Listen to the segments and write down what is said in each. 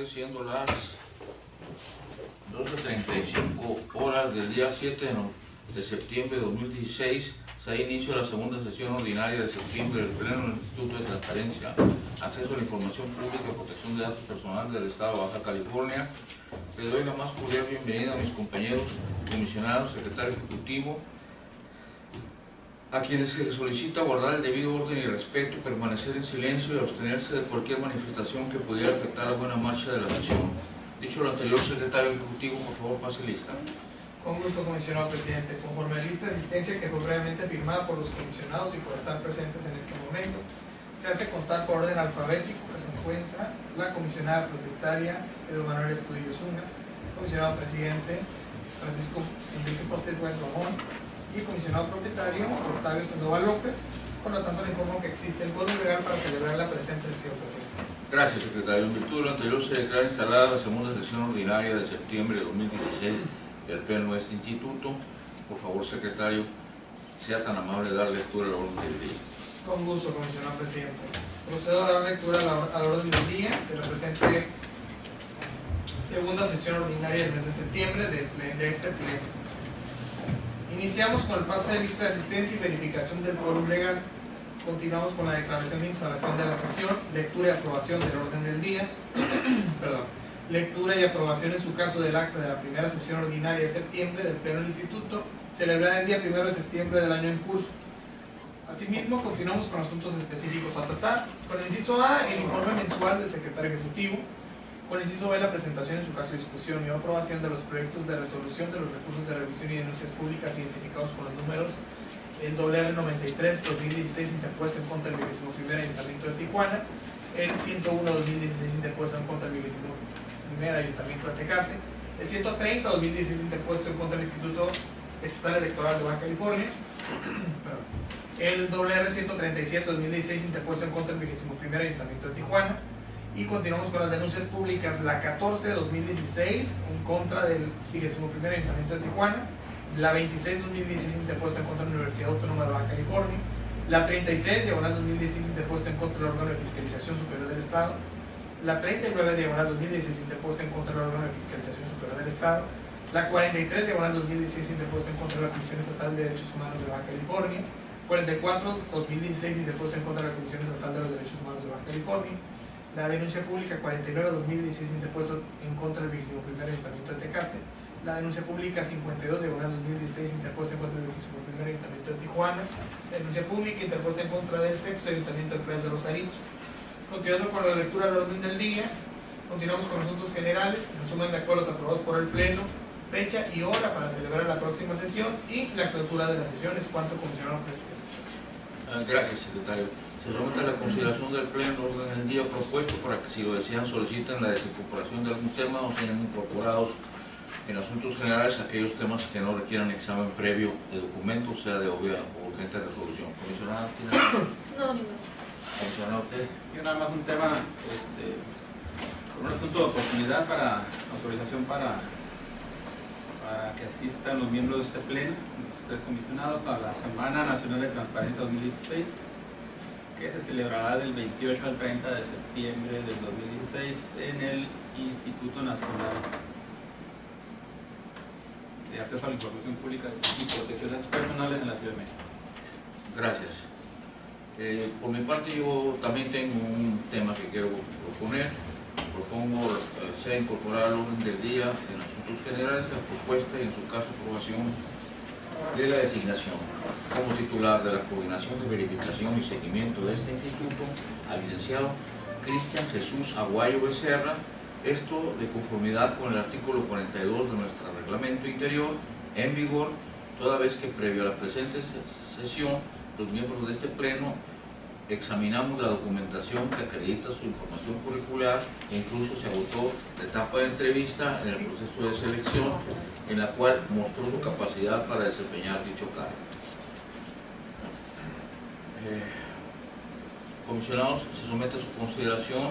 Siendo las 12:35 horas del día 7 de septiembre de 2016, se da inicio a la segunda sesión ordinaria de septiembre del Pleno del Instituto de Transparencia, Acceso a la Información Pública y Protección de Datos Personales del Estado de Baja California. Les doy la más cordial bienvenida a mis compañeros comisionados, secretario ejecutivo, a quienes se les solicita guardar el debido orden y respeto, permanecer en silencio y abstenerse de cualquier manifestación que pudiera afectar la buena marcha de la sesión. Dicho lo anterior, secretario ejecutivo, por favor, pase lista. Con gusto, comisionado presidente. Conforme a la lista de asistencia que fue previamente firmada por los comisionados y por estar presentes en este momento, se hace constar por orden alfabético que se encuentra la comisionada propietaria Pedro Manuel Estudillo Zunga, comisionado presidente Francisco Enrique Postet Ramón y comisionado propietario Octavio Sandoval López. Por lo tanto, le informo que existe el quórum legal para celebrar la presente sesión, presidente. Gracias, secretario. En virtud de lo anterior, se declara instalada la segunda sesión ordinaria de septiembre de 2016 del Pleno de este instituto. Por favor, secretario, sea tan amable de dar lectura al orden del día. Con gusto, comisionado presidente. Procedo a dar lectura al orden del día de la presente segunda sesión ordinaria del mes de septiembre de este Pleno. Iniciamos con el pase de lista de asistencia y verificación del quórum legal. Continuamos con la declaración de instalación de la sesión, lectura y aprobación del orden del día. Lectura y aprobación en su caso del acta de la primera sesión ordinaria de septiembre del Pleno del Instituto, celebrada el día 1 de septiembre del año en curso. Asimismo, continuamos con asuntos específicos a tratar. Con el inciso A, el informe mensual del secretario ejecutivo. Con el inciso B, la presentación en su caso de discusión y aprobación de los proyectos de resolución de los recursos de revisión y denuncias públicas identificados con los números el WR93-2016 interpuesto en contra del 21º Ayuntamiento de Tijuana, el 101-2016 interpuesto en contra del 21º Ayuntamiento de Tecate, el 130-2016 interpuesto en contra del Instituto Estatal Electoral de Baja California, el WR137-2016 interpuesto en contra del 21º Ayuntamiento de Tijuana. Y continuamos con las denuncias públicas, la 14-2016 en contra del 21º Ayuntamiento de Tijuana, la 26-2016 interpuesta en contra de la Universidad Autónoma de Baja California, la 36-2016 interpuesta en contra del órgano de fiscalización superior del Estado, la 39-2016 interpuesta en contra del órgano de fiscalización superior del Estado, la 43-2016 interpuesta en contra de la Comisión Estatal de Derechos Humanos de Baja California, 44-2016 interpuesta en contra de la Comisión Estatal de los Derechos Humanos de Baja California, la denuncia pública 49-2016 interpuesta en contra del 21º Ayuntamiento de Tecate, la denuncia pública 52-2016 interpuesta en contra del 21º Ayuntamiento de Tijuana, la denuncia pública interpuesta en contra del 6º Ayuntamiento de Playas de Rosarito. Continuando con la lectura del orden del día, continuamos con asuntos generales, resumen de acuerdos aprobados por el Pleno, fecha y hora para celebrar la próxima sesión y la clausura de la sesión. Es cuanto, comisionado presidente. Gracias, secretario. Se somete a la consideración del Pleno el orden del día propuesto para que, si lo desean, soliciten la desincorporación de algún tema o sean incorporados en asuntos generales aquellos temas que no requieran examen previo de documentos, sea de obvia o urgente resolución. ¿Comisionada tiene algo? No, ninguno. ¿Comisionado usted? Yo nada más un tema, un asunto de oportunidad para autorización para que asistan los miembros de este Pleno, los tres comisionados, a la Semana Nacional de Transparencia 2016, que se celebrará del 28 al 30 de septiembre del 2016 en el Instituto Nacional de Acceso a la Información Pública y Protección de Datos Personales en la Ciudad de México. Gracias. Por mi parte, yo también tengo un tema que quiero proponer. Propongo sea incorporar al orden del día en asuntos generales la propuesta y en su caso aprobación de la designación como titular de la coordinación de verificación y seguimiento de este instituto al licenciado Cristian Jesús Aguayo Becerra, esto de conformidad con el artículo 42 de nuestro reglamento interior en vigor, toda vez que previo a la presente sesión los miembros de este Pleno examinamos la documentación que acredita su información curricular e incluso se agotó la etapa de entrevista en el proceso de selección en la cual mostró su capacidad para desempeñar dicho cargo. Comisionados, se somete a su consideración,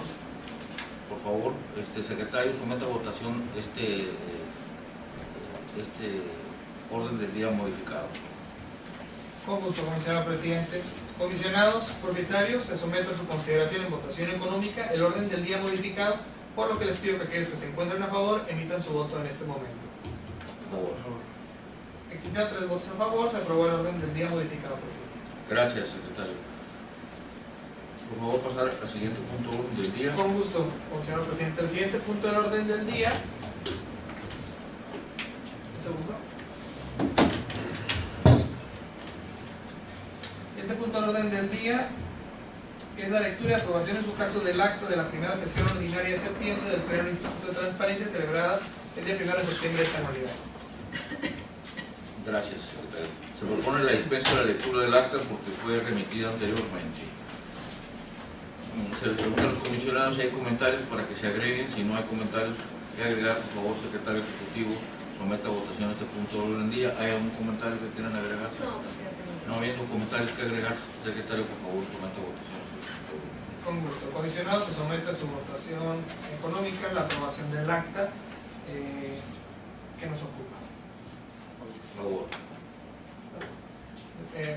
por favor, secretario, somete a votación este orden del día modificado. Con gusto, comisionado presidente. Comisionados propietarios, se somete a su consideración en votación económica el orden del día modificado por lo que les pido que aquellos que se encuentren a favor emitan su voto en este momento. Por favor. Existían 3 votos a favor, se aprobó el orden del día modificado, presidente. Gracias, secretario. Por favor, pasar al siguiente punto del día. Con gusto, señor presidente. El siguiente punto del orden del día. Un segundo. El siguiente punto del orden del día es la lectura y aprobación en su caso del acta de la primera sesión ordinaria de septiembre del Pleno del Instituto de Transparencia celebrada el día 1 de septiembre de esta anualidad. Gracias, secretario. Se propone la dispensa de la lectura del acta porque fue remitida anteriormente. Se les pregunta a los comisionados si hay comentarios para que se agreguen. Si no hay comentarios que agregar, por favor, secretario ejecutivo, someta a votación este punto de orden del día. ¿Hay algún comentario que quieran agregar? No, presidente. No habiendo comentarios que agregar, secretario, por favor, someta a votación este punto de orden del día. Con gusto. Comisionado, se somete a su votación económica la aprobación del acta que nos ocupa. Por favor.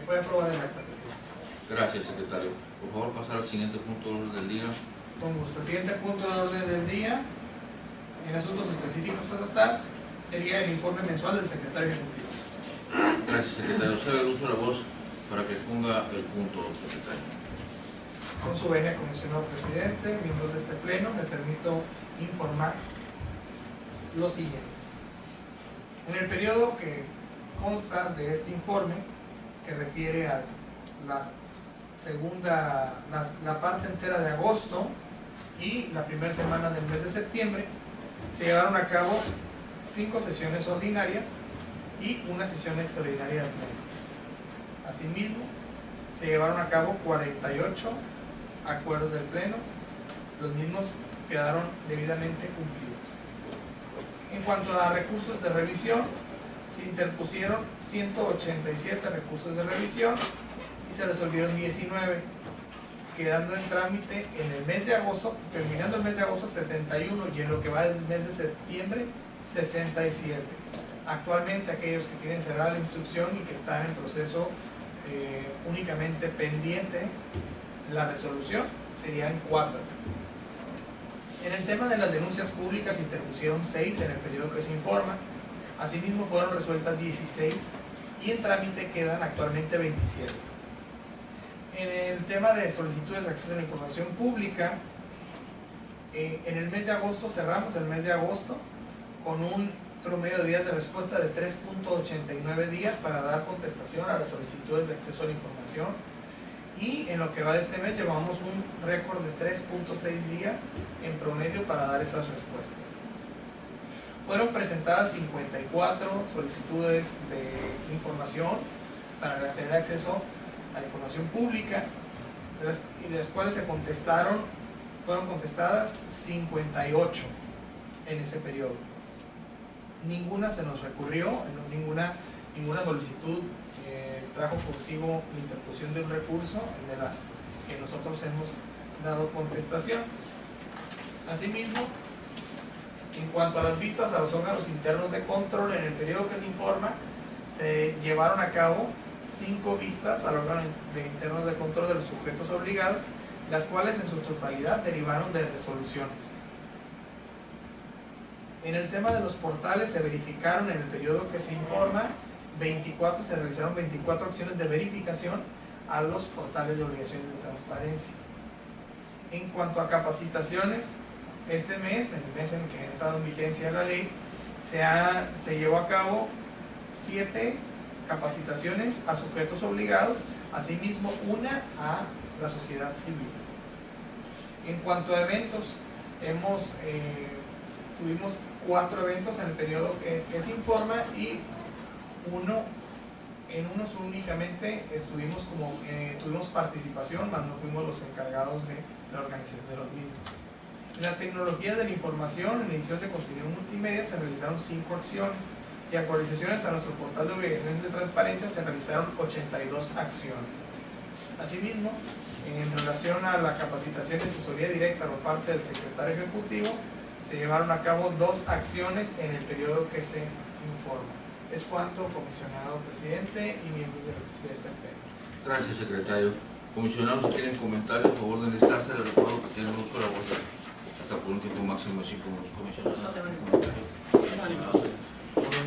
Fue aprobada el acta, presidente. Gracias, secretario. Por favor, pasar al siguiente punto del orden del día. Con gusto. El siguiente punto del orden del día, en asuntos específicos a tratar, sería el informe mensual del secretario ejecutivo. Gracias, secretario. Cedo el uso de la voz para que exponga el punto, secretario. Con su venia, comisionado presidente, miembros de este pleno, me permito informar lo siguiente. En el periodo que consta de este informe, que refiere a la parte entera de agosto y la primera semana del mes de septiembre, se llevaron a cabo 5 sesiones ordinarias y una sesión extraordinaria del pleno. Asimismo, se llevaron a cabo 48 acuerdos del pleno, los mismos quedaron debidamente cumplidos. En cuanto a recursos de revisión, se interpusieron 187 recursos de revisión y se resolvieron 19, quedando en trámite en el mes de agosto, terminando el mes de agosto 71 y en lo que va del mes de septiembre 67. Actualmente aquellos que tienen cerrada la instrucción y que están en proceso únicamente pendiente la resolución serían 4. En el tema de las denuncias públicas se interpusieron 6 en el periodo que se informa. Asimismo fueron resueltas 16 y en trámite quedan actualmente 27. En el tema de solicitudes de acceso a la información pública, en el mes de agosto cerramos el mes de agosto con un promedio de días de respuesta de 3.89 días para dar contestación a las solicitudes de acceso a la información, y en lo que va de este mes llevamos un récord de 3.6 días en promedio para dar esas respuestas. Fueron presentadas 54 solicitudes de información para tener acceso a la información pública, de las cuales fueron contestadas 58 en ese periodo. Ninguna se nos recurrió, ninguna solicitud trajo consigo la interposición de un recurso de las que nosotros hemos dado contestación. Asimismo, en cuanto a las vistas a los órganos internos de control, en el periodo que se informa, se llevaron a cabo 5 vistas al órgano de internos de control de los sujetos obligados, las cuales en su totalidad derivaron de resoluciones. En el tema de los portales se verificaron en el periodo que se informa se realizaron 24 acciones de verificación a los portales de obligaciones de transparencia. En cuanto a capacitaciones, este mes, el mes en que ha entrado en vigencia la ley, se llevó a cabo 7 capacitaciones a sujetos obligados, asimismo una a la sociedad civil. En cuanto a eventos, tuvimos 4 eventos en el periodo que se informa, y en unos únicamente tuvimos participación, mas no fuimos los encargados de la organización de los mismos. En la tecnología de la información, en edición de contenido multimedia, se realizaron 5 acciones, y actualizaciones a nuestro portal de obligaciones de transparencia se realizaron 82 acciones. Asimismo, en relación a la capacitación y asesoría directa por parte del secretario ejecutivo, se llevaron a cabo 2 acciones en el periodo que se informa. Es cuanto, comisionado presidente y miembros de este pleno. Gracias, secretario. Comisionados, si tienen comentarios, por favor de enlistarse. Les recuerdo que tienen uso de la voz. hasta por un tiempo máximo de 5 minutos. Comisionado,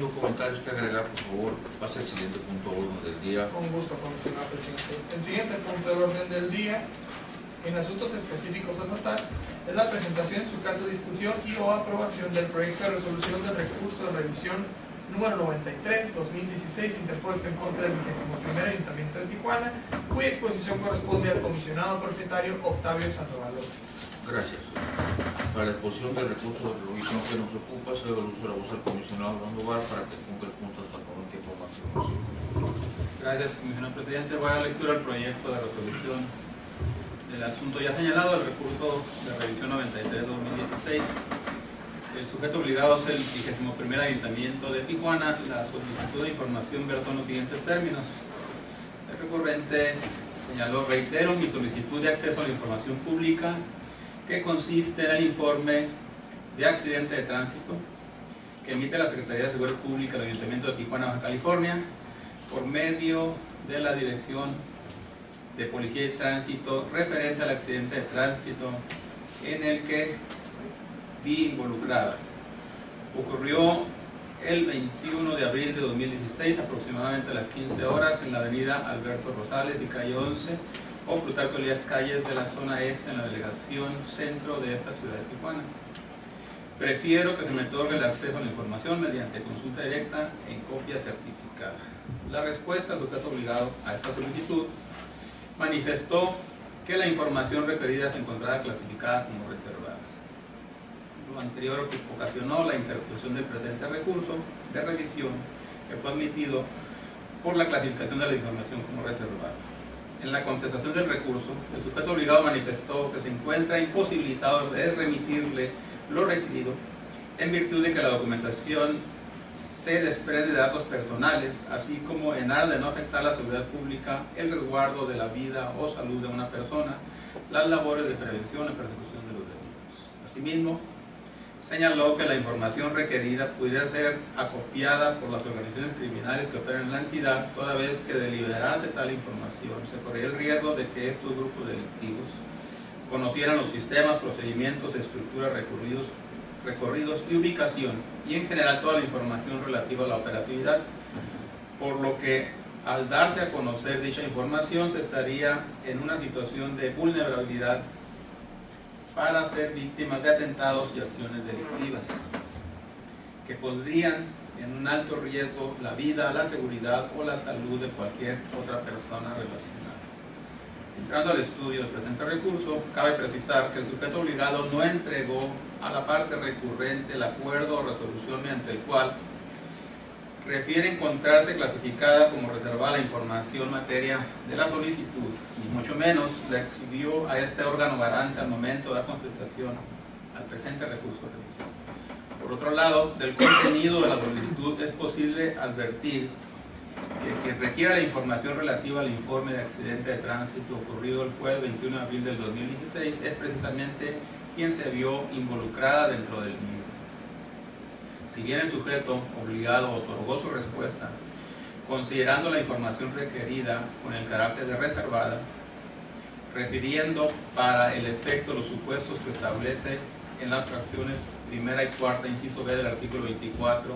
no comentarios que agregar, por favor, pase al siguiente punto de orden del día. Con gusto, comisionado presidente. El siguiente punto del orden del día, en asuntos específicos a tratar, es la presentación, en su caso discusión y o aprobación del proyecto de resolución del recurso de revisión número 93/2016 interpuesto en contra del 21º Ayuntamiento de Tijuana, cuya exposición corresponde al comisionado propietario Octavio Sandoval López. Gracias. Para la exposición del recurso de revisión que nos ocupa, se da el uso de la voz al comisionado Sandoval para que ponga el punto hasta por un tiempo máximo posible. Gracias, comisionado presidente. Voy a dar lectura al proyecto de resolución del asunto ya señalado, el recurso de revisión 93/2016. El sujeto obligado es el 21º Ayuntamiento de Tijuana. La solicitud de información versó en los siguientes términos. El recurrente señaló: reitero mi solicitud de acceso a la información pública que consiste en el informe de accidente de tránsito que emite la Secretaría de Seguridad Pública del Ayuntamiento de Tijuana, Baja California, por medio de la Dirección de Policía y Tránsito, referente al accidente de tránsito en el que vi involucrada. Ocurrió el 21 de abril de 2016, aproximadamente a las 15 horas, en la avenida Alberto Rosales y calle 11, o Plutarco Elías calles de la zona este, en la delegación centro de esta ciudad de Tijuana. Prefiero que se me otorgue el acceso a la información mediante consulta directa en copia certificada. La respuesta al sujeto obligado a esta solicitud manifestó que la información requerida se encontraba clasificada como reservada. Lo anterior ocasionó la interposición del presente recurso de revisión, que fue admitido por la clasificación de la información como reservada. En la contestación del recurso, el sujeto obligado manifestó que se encuentra imposibilitado de remitirle lo requerido en virtud de que la documentación se desprende de datos personales, así como en aras de no afectar la seguridad pública, el resguardo de la vida o salud de una persona, las labores de prevención y persecución de los delitos. Asimismo, señaló que la información requerida pudiera ser acopiada por las organizaciones criminales que operan en la entidad, toda vez que de liberarse tal información se corría el riesgo de que estos grupos delictivos conocieran los sistemas, procedimientos, estructuras, recorridos y ubicación, y en general toda la información relativa a la operatividad, por lo que al darse a conocer dicha información se estaría en una situación de vulnerabilidad para ser víctimas de atentados y acciones delictivas que pondrían en un alto riesgo la vida, la seguridad o la salud de cualquier otra persona relacionada. Entrando al estudio del presente recurso, cabe precisar que el sujeto obligado no entregó a la parte recurrente el acuerdo o resolución mediante el cual refiere encontrarse clasificada como reservada la información materia de la solicitud, ni mucho menos la exhibió a este órgano garante al momento de la contestación al presente recurso de revisión. Por otro lado, del contenido de la solicitud es posible advertir que quien requiera la información relativa al informe de accidente de tránsito ocurrido el jueves 21 de abril del 2016 es precisamente quien se vio involucrada dentro del mismo. Si bien el sujeto obligado otorgó su respuesta, considerando la información requerida con el carácter de reservada, refiriendo para el efecto los supuestos que establece en las fracciones primera y cuarta, inciso B del artículo 24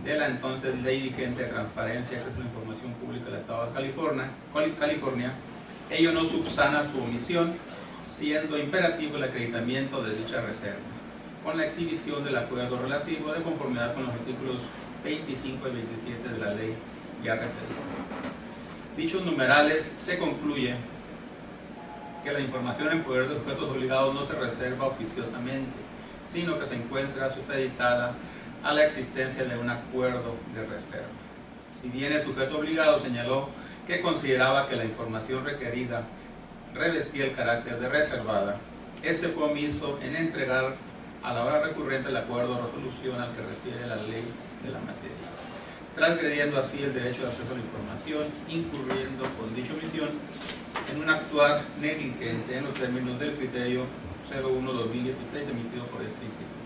de la entonces Ley Vigente de Transparencia, que es la información pública del Estado de California, ello no subsana su omisión, siendo imperativo el acreditamiento de dicha reserva, con la exhibición del acuerdo relativo de conformidad con los artículos 25 y 27 de la ley ya referida. Dichos numerales se concluye que la información en poder de sujetos obligados no se reserva oficiosamente, sino que se encuentra supeditada a la existencia de un acuerdo de reserva. Si bien el sujeto obligado señaló que consideraba que la información requerida revestía el carácter de reservada, este fue omiso en entregar a la hora recurrente el acuerdo o resolución al que refiere la ley de la materia, transgrediendo así el derecho de acceso a la información, incurriendo con dicha omisión en un actuar negligente en los términos del criterio 01/2016 emitido por este instituto.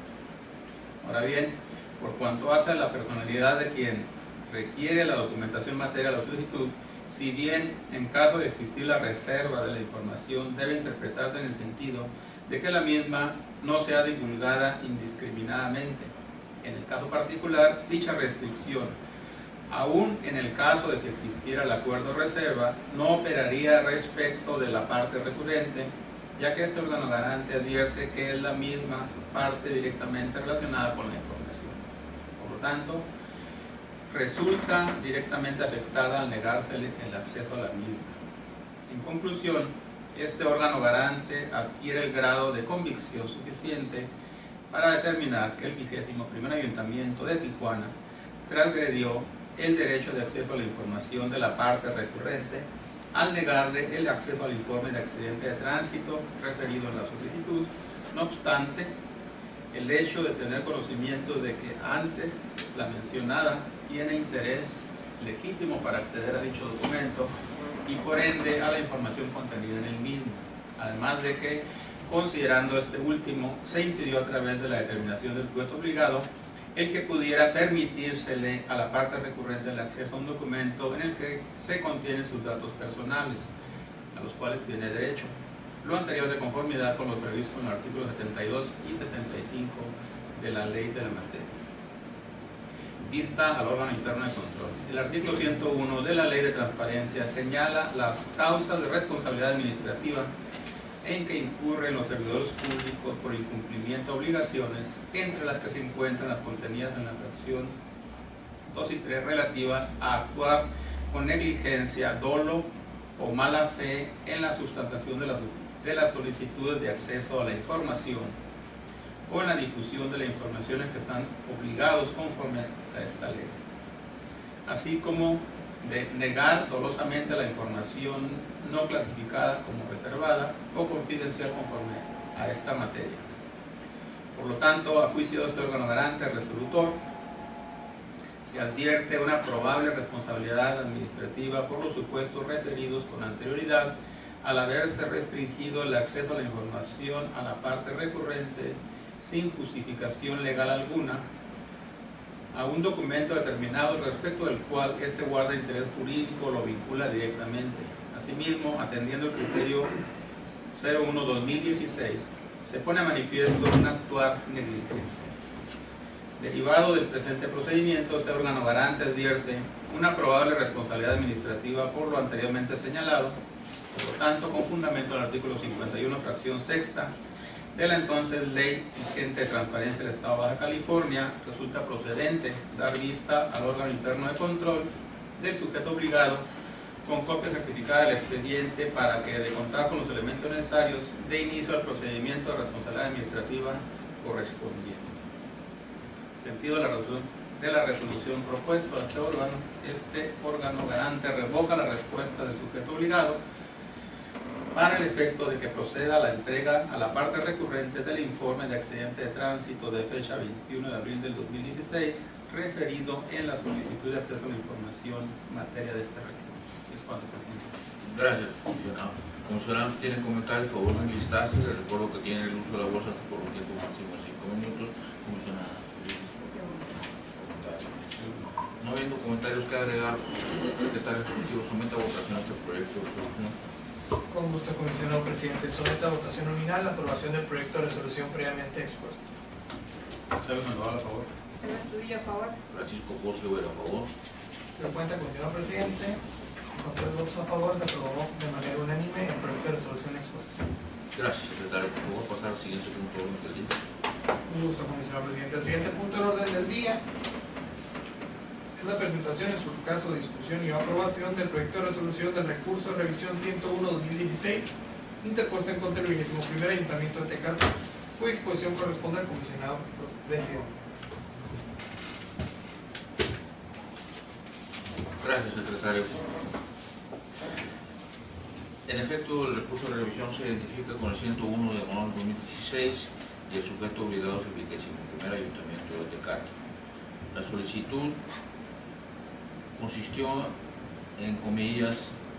Ahora bien, por cuanto hace a la personalidad de quien requiere la documentación material de la solicitud, si bien en caso de existir la reserva de la información debe interpretarse en el sentido de que la misma no sea divulgada indiscriminadamente. En el caso particular, dicha restricción, aún en el caso de que existiera el acuerdo reserva, no operaría respecto de la parte recurrente, ya que este órgano garante advierte que es la misma parte directamente relacionada con la información. Por lo tanto, resulta directamente afectada al negarse el acceso a la misma. En conclusión, este órgano garante adquiere el grado de convicción suficiente para determinar que el 21º Ayuntamiento de Tijuana transgredió el derecho de acceso a la información de la parte recurrente al negarle el acceso al informe de accidente de tránsito referido en la solicitud. No obstante, el hecho de tener conocimiento de que antes la mencionada tiene interés legítimo para acceder a dicho documento y por ende a la información contenida en el mismo, además de que, considerando este último, se impidió a través de la determinación del sujeto obligado el que pudiera permitírsele a la parte recurrente el acceso a un documento en el que se contienen sus datos personales, a los cuales tiene derecho. Lo anterior de conformidad con lo previsto en los artículos 72 y 75 de la ley de la materia. Vista al órgano interno de control. El artículo 101 de la ley de transparencia señala las causas de responsabilidad administrativa en que incurren los servidores públicos por incumplimiento de obligaciones, entre las que se encuentran las contenidas en la fracción 2 y 3 relativas a actuar con negligencia, dolo o mala fe en la sustentación de las solicitudes de acceso a la información o en la difusión de las informaciones que están obligados conforme a esta ley, así como de negar dolosamente la información no clasificada como reservada o confidencial conforme a esta materia. Por lo tanto, a juicio de este órgano garante resolutor, se advierte una probable responsabilidad administrativa por los supuestos referidos con anterioridad al haberse restringido el acceso a la información a la parte recurrente sin justificación legal alguna a un documento determinado respecto del cual este guarda interés jurídico o lo vincula directamente. Asimismo, atendiendo el criterio 01-2016, se pone a manifiesto un actuar negligente. Derivado del presente procedimiento, este órgano garante advierte una probable responsabilidad administrativa por lo anteriormente señalado. Por lo tanto, con fundamento en el artículo 51, fracción sexta de la entonces Ley Vigente de Transparencia del Estado de Baja California, resulta procedente dar vista al órgano interno de control del sujeto obligado con copia certificada del expediente para que, de contar con los elementos necesarios, dé inicio al procedimiento de responsabilidad administrativa correspondiente. Sentido de la resolución propuesta a este órgano garante revoca la respuesta del sujeto obligado para el efecto de que proceda a la entrega a la parte recurrente del informe de accidente de tránsito de fecha 21 de abril del 2016 referido en la solicitud de acceso a la información en materia de este recurso. Es cuanto, presidente. Gracias, comisionado. Comisionado, ¿tiene comentarios? Por favor, de enlistarse. Les recuerdo que tiene el uso de la voz hasta por un tiempo máximo de 5 minutos. Comisionada. No habiendo comentarios que agregar, secretario ejecutivo, somete a votación este proyecto de resolución. Con gusto, comisionado presidente. Somete a votación nominal la aprobación del proyecto de resolución previamente expuesto. Marcelo Sandoval, a favor. Astudillo, a favor. Francisco José Vera, a favor. Se cuenta, comisionado presidente, con 3 votos a favor, se aprobó de manera unánime el proyecto de resolución expuesto. Gracias, secretario. Por favor, pasar al siguiente punto de orden del día. Un gusto, comisionado presidente. El siguiente punto del orden del día es la presentación, en su caso, discusión y aprobación del proyecto de resolución del recurso de revisión 101-2016 interpuesto en contra del 21º Ayuntamiento de Tecate, cuya exposición corresponde al comisionado presidente. Gracias, secretario. En efecto, el recurso de revisión se identifica con el 101 de agosto de 2016 y el sujeto obligado es el 21º Ayuntamiento de Tecate. La solicitud consistió en, comillas,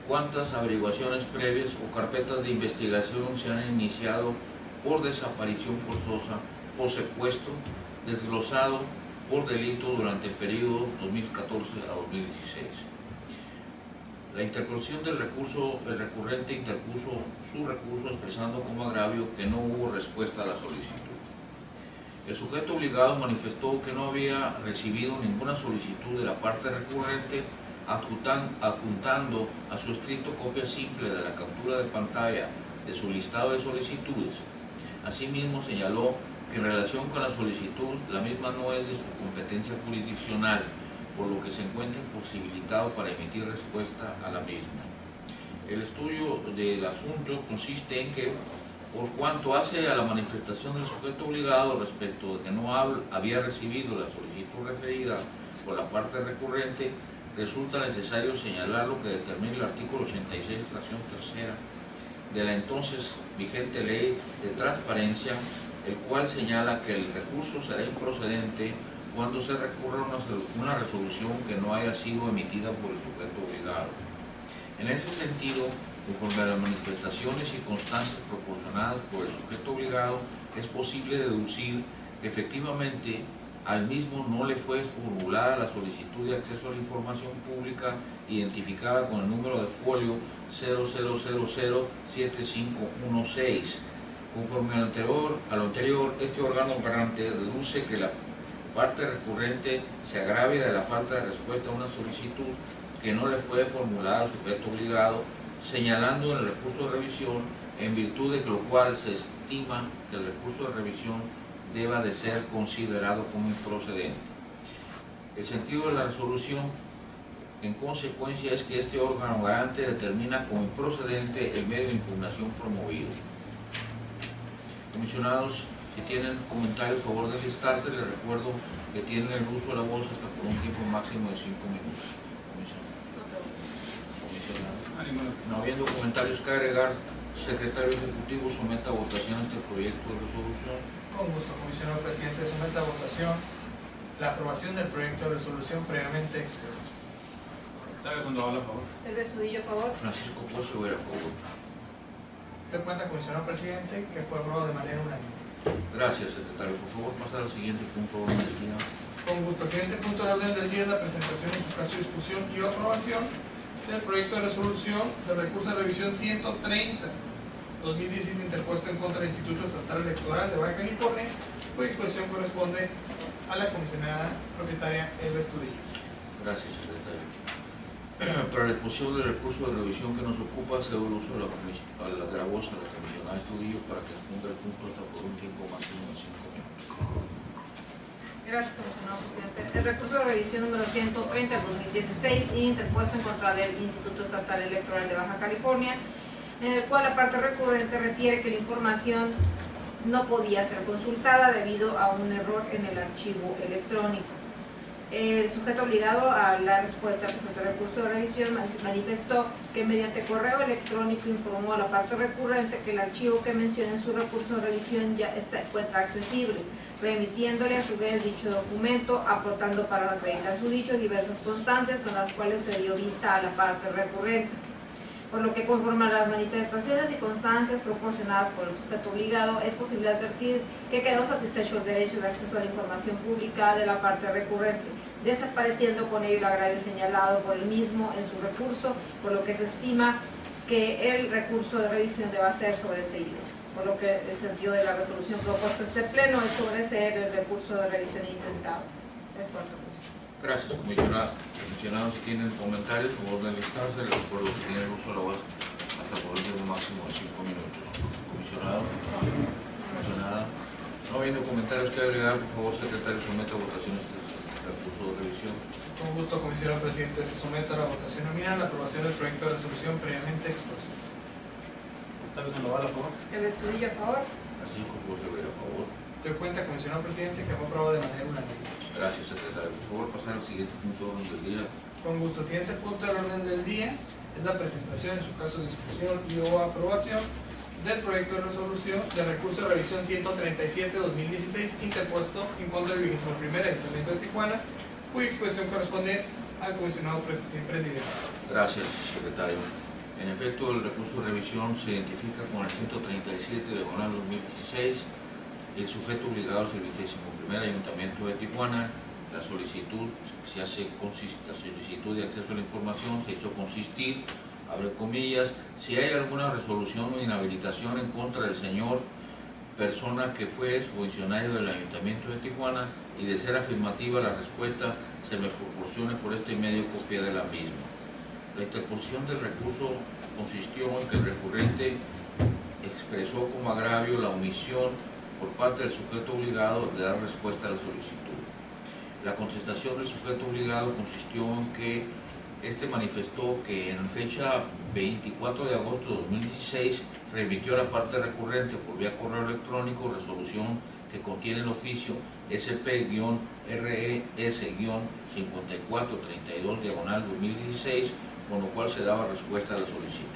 cuántas averiguaciones previas o carpetas de investigación se han iniciado por desaparición forzosa o secuestro desglosado por delito durante el periodo 2014 a 2016. La interposición del recurso, el recurrente interpuso su recurso expresando como agravio que no hubo respuesta a la solicitud. El sujeto obligado manifestó que no había recibido ninguna solicitud de la parte recurrente, adjuntando a su escrito copia simple de la captura de pantalla de su listado de solicitudes. Asimismo, señaló que en relación con la solicitud, la misma no es de su competencia jurisdiccional, por lo que se encuentra imposibilitado para emitir respuesta a la misma. El estudio del asunto consiste en que, por cuanto hace a la manifestación del sujeto obligado respecto de que no había recibido la solicitud referida por la parte recurrente, resulta necesario señalar lo que determina el artículo 86, fracción tercera de la entonces vigente Ley de Transparencia, el cual señala que el recurso será improcedente cuando se recurra a una resolución que no haya sido emitida por el sujeto obligado. En ese sentido, conforme a las manifestaciones y constancias proporcionadas por el sujeto obligado, es posible deducir que efectivamente al mismo no le fue formulada la solicitud de acceso a la información pública identificada con el número de folio 00007516. Conforme a lo anterior, este órgano garante deduce que la parte recurrente se agravia de la falta de respuesta a una solicitud que no le fue formulada al sujeto obligado, señalando en el recurso de revisión, en virtud de lo cual se estima que el recurso de revisión deba de ser considerado como improcedente. El sentido de la resolución, en consecuencia, es que este órgano garante determina como improcedente el medio de impugnación promovido. Comisionados, si tienen comentarios a favor de listarse, les recuerdo que tienen el uso de la voz hasta por un tiempo máximo de 5 minutos. Comisionado. No habiendo comentarios que agregar, secretario ejecutivo someta a votación este proyecto de resolución. Con gusto, comisionado presidente, somete a votación la aprobación del proyecto de resolución previamente expuesto. David Sandoval, a favor. El Estudillo, a favor. Francisco Pozo Vera, a favor. Te cuenta, comisionado presidente, que fue aprobado de manera unánime. Gracias, secretario. Por favor, pasar al siguiente punto de orden del día. Con gusto. El siguiente punto de orden del día es la presentación, en su caso, discusión y aprobación del proyecto de resolución del recurso de revisión 130/2016 interpuesto en contra del Instituto Estatal Electoral de Baja California, cuya exposición corresponde a la comisionada propietaria Elba Estudillo. Gracias, secretario. Para la exposición del recurso de revisión que nos ocupa, se da el uso de la gravosa a la comisionada Estudillo para que exponga el punto hasta por un tiempo máximo de 5 minutos. Gracias, comisionado presidente. El recurso de revisión número 130/2016 interpuesto en contra del Instituto Estatal Electoral de Baja California, en el cual la parte recurrente refiere que la información no podía ser consultada debido a un error en el archivo electrónico. El sujeto obligado a la respuesta al presente recurso de revisión manifestó que mediante correo electrónico informó a la parte recurrente que el archivo que menciona en su recurso de revisión ya encuentra accesible, remitiéndole a su vez dicho documento, aportando para acreditar su dicho diversas constancias con las cuales se dio vista a la parte recurrente. Por lo que, conforme a las manifestaciones y constancias proporcionadas por el sujeto obligado, es posible advertir que quedó satisfecho el derecho de acceso a la información pública de la parte recurrente, desapareciendo con ello el agravio señalado por el mismo en su recurso, por lo que se estima que el recurso de revisión deba ser sobreseído. Por lo que el sentido de la resolución propuesta a este pleno es sobreseer el recurso de revisión intentado. Es cuanto. Gracias, comisionado. Comisionados, si tienen comentarios, por favor de listarse, les recuerdo que tienen el uso de la voz hasta por un tiempo máximo de 5 minutos. Comisionado. Comisionada. No habiendo comentarios que agregar, por favor, secretario, someta a votación este recurso de revisión. Con gusto, comisionado presidente, se somete a la votación nominal la aprobación del proyecto de resolución previamente expuesto. David Sandoval, a favor. El Estudillo, a favor. Francisco Pozo Vera, a favor. Doy cuenta, comisionado presidente, que fue aprobado de manera unánime. Gracias, secretario. Por favor, pasar al siguiente punto de orden del día. Con gusto. El siguiente punto del orden del día es la presentación, en su caso discusión y o aprobación del proyecto de resolución del recurso de revisión 137/2016 interpuesto en contra del 21º Ayuntamiento de Tijuana, cuya exposición corresponde al comisionado presidente. Gracias, secretario. En efecto, el recurso de revisión se identifica con el 137/2016. El sujeto obligado es el 21º Ayuntamiento de Tijuana, La solicitud se hace la solicitud de acceso a la información se hizo consistir, abre comillas, si hay alguna resolución o inhabilitación en contra del señor, persona que fue funcionario del Ayuntamiento de Tijuana, y de ser afirmativa la respuesta, se me proporcione por este medio copia de la misma. La interposición del recurso consistió en que el recurrente expresó como agravio la omisión por parte del sujeto obligado de dar respuesta a la solicitud. La contestación del sujeto obligado consistió en que este manifestó que en fecha 24 de agosto de 2016 remitió a la parte recurrente por vía correo electrónico resolución que contiene el oficio SP-RES-5432/2016, con lo cual se daba respuesta a la solicitud.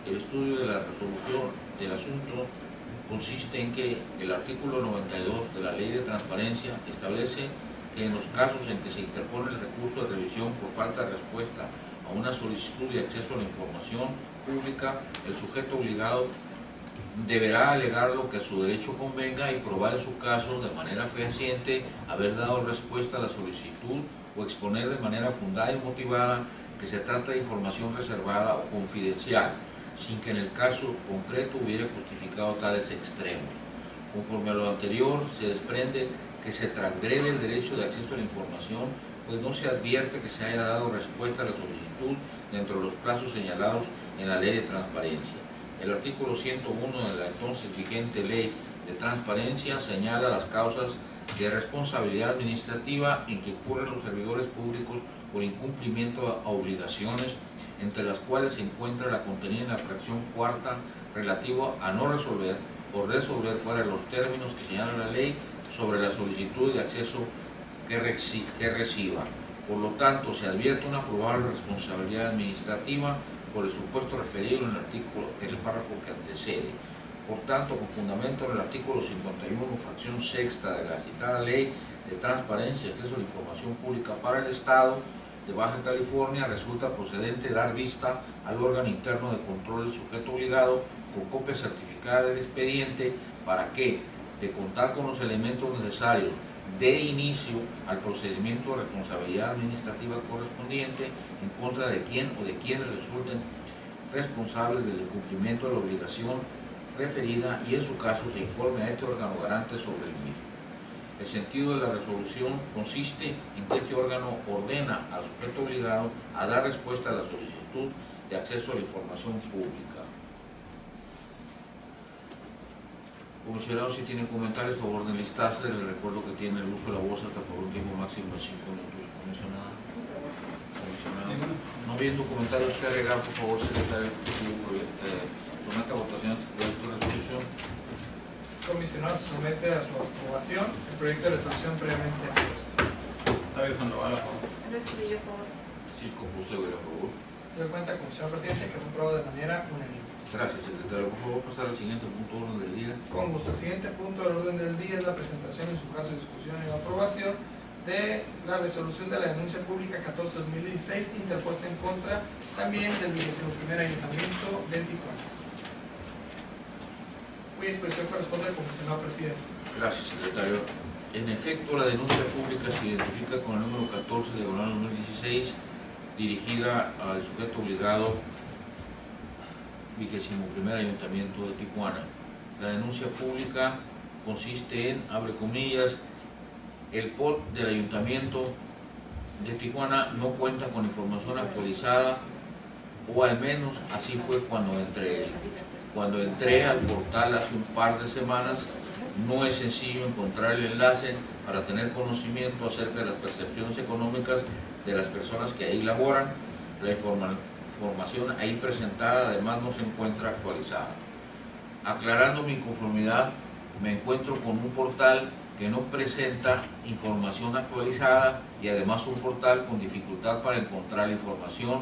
El estudio de la resolución del asunto consiste en que el artículo 92 de la Ley de Transparencia establece que en los casos en que se interpone el recurso de revisión por falta de respuesta a una solicitud de acceso a la información pública, el sujeto obligado deberá alegar lo que a su derecho convenga y probar en su caso de manera fehaciente haber dado respuesta a la solicitud o exponer de manera fundada y motivada que se trata de información reservada o confidencial, sin que en el caso concreto hubiera justificado tales extremos. Conforme a lo anterior, se desprende que se transgrede el derecho de acceso a la información, pues no se advierte que se haya dado respuesta a la solicitud dentro de los plazos señalados en la Ley de Transparencia. El artículo 101 de la entonces vigente Ley de Transparencia señala las causas de responsabilidad administrativa en que incurren los servidores públicos por incumplimiento a obligaciones, entre las cuales se encuentra la contenida en la fracción cuarta relativo a no resolver o resolver fuera de los términos que señala la ley sobre la solicitud de acceso que reciba. Por lo tanto, se advierte una probable responsabilidad administrativa por el supuesto referido en el párrafo que antecede. Por tanto, con fundamento en el artículo 51, fracción sexta de la citada Ley de Transparencia y Acceso a la Información Pública para el Estado de Baja California, resulta procedente dar vista al órgano interno de control del sujeto obligado con copia certificada del expediente para que, de contar con los elementos necesarios de inicio al procedimiento de responsabilidad administrativa correspondiente en contra de quien o de quienes resulten responsables del incumplimiento de la obligación referida y en su caso se informe a este órgano garante sobre el mismo. El sentido de la resolución consiste en que este órgano ordena al sujeto obligado a dar respuesta a la solicitud de acceso a la información pública. Comisionados, si tienen comentarios, favor de listarse. Les recuerdo que tiene el uso de la voz hasta por un tiempo máximo de 5 minutos. Comisionado. No viendo comentarios que agregar, por favor, secretario, somete a votación este proyecto de resolución. Comisionado, se somete a su aprobación el proyecto de resolución previamente expuesto. David Sandoval, a favor. Andrés Cudillo, a favor. Cisco Pusegura, por favor. Doy cuenta, comisionado presidente, que fue aprobado de manera unánime. Gracias, secretario. Por favor, pasar al siguiente punto de orden del día. Con gusto. El siguiente punto del orden del día es la presentación, en su caso discusión y aprobación de la resolución de la denuncia pública 14-2016 interpuesta en contra también del 21º Ayuntamiento de Tijuana. Cuya exposición corresponde al comisionado presidente. Gracias, secretario. En efecto, la denuncia pública se identifica con el número 14/2016, dirigida al sujeto obligado 21º Ayuntamiento de Tijuana. La denuncia pública consiste en, abre comillas, el POT del Ayuntamiento de Tijuana no cuenta con información actualizada, o al menos así fue cuando entré al portal hace un par de semanas. No es sencillo encontrar el enlace para tener conocimiento acerca de las percepciones económicas de las personas que ahí laboran. La información ahí presentada además no se encuentra actualizada. Aclarando mi inconformidad, me encuentro con un portal que no presenta información actualizada y además un portal con dificultad para encontrar la información.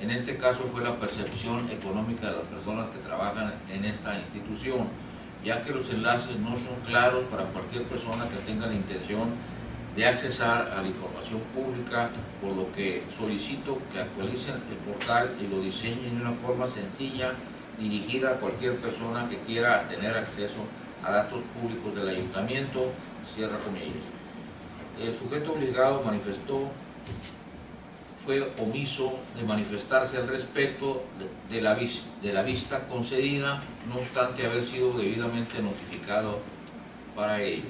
En este caso fue la percepción económica de las personas que trabajan en esta institución, ya que los enlaces no son claros para cualquier persona que tenga la intención de accesar a la información pública, por lo que solicito que actualicen el portal y lo diseñen de una forma sencilla, dirigida a cualquier persona que quiera tener acceso a datos públicos del ayuntamiento, cierra comillas. el sujeto obligado fue omiso de manifestarse al respecto de la vista concedida, no obstante haber sido debidamente notificado para ello.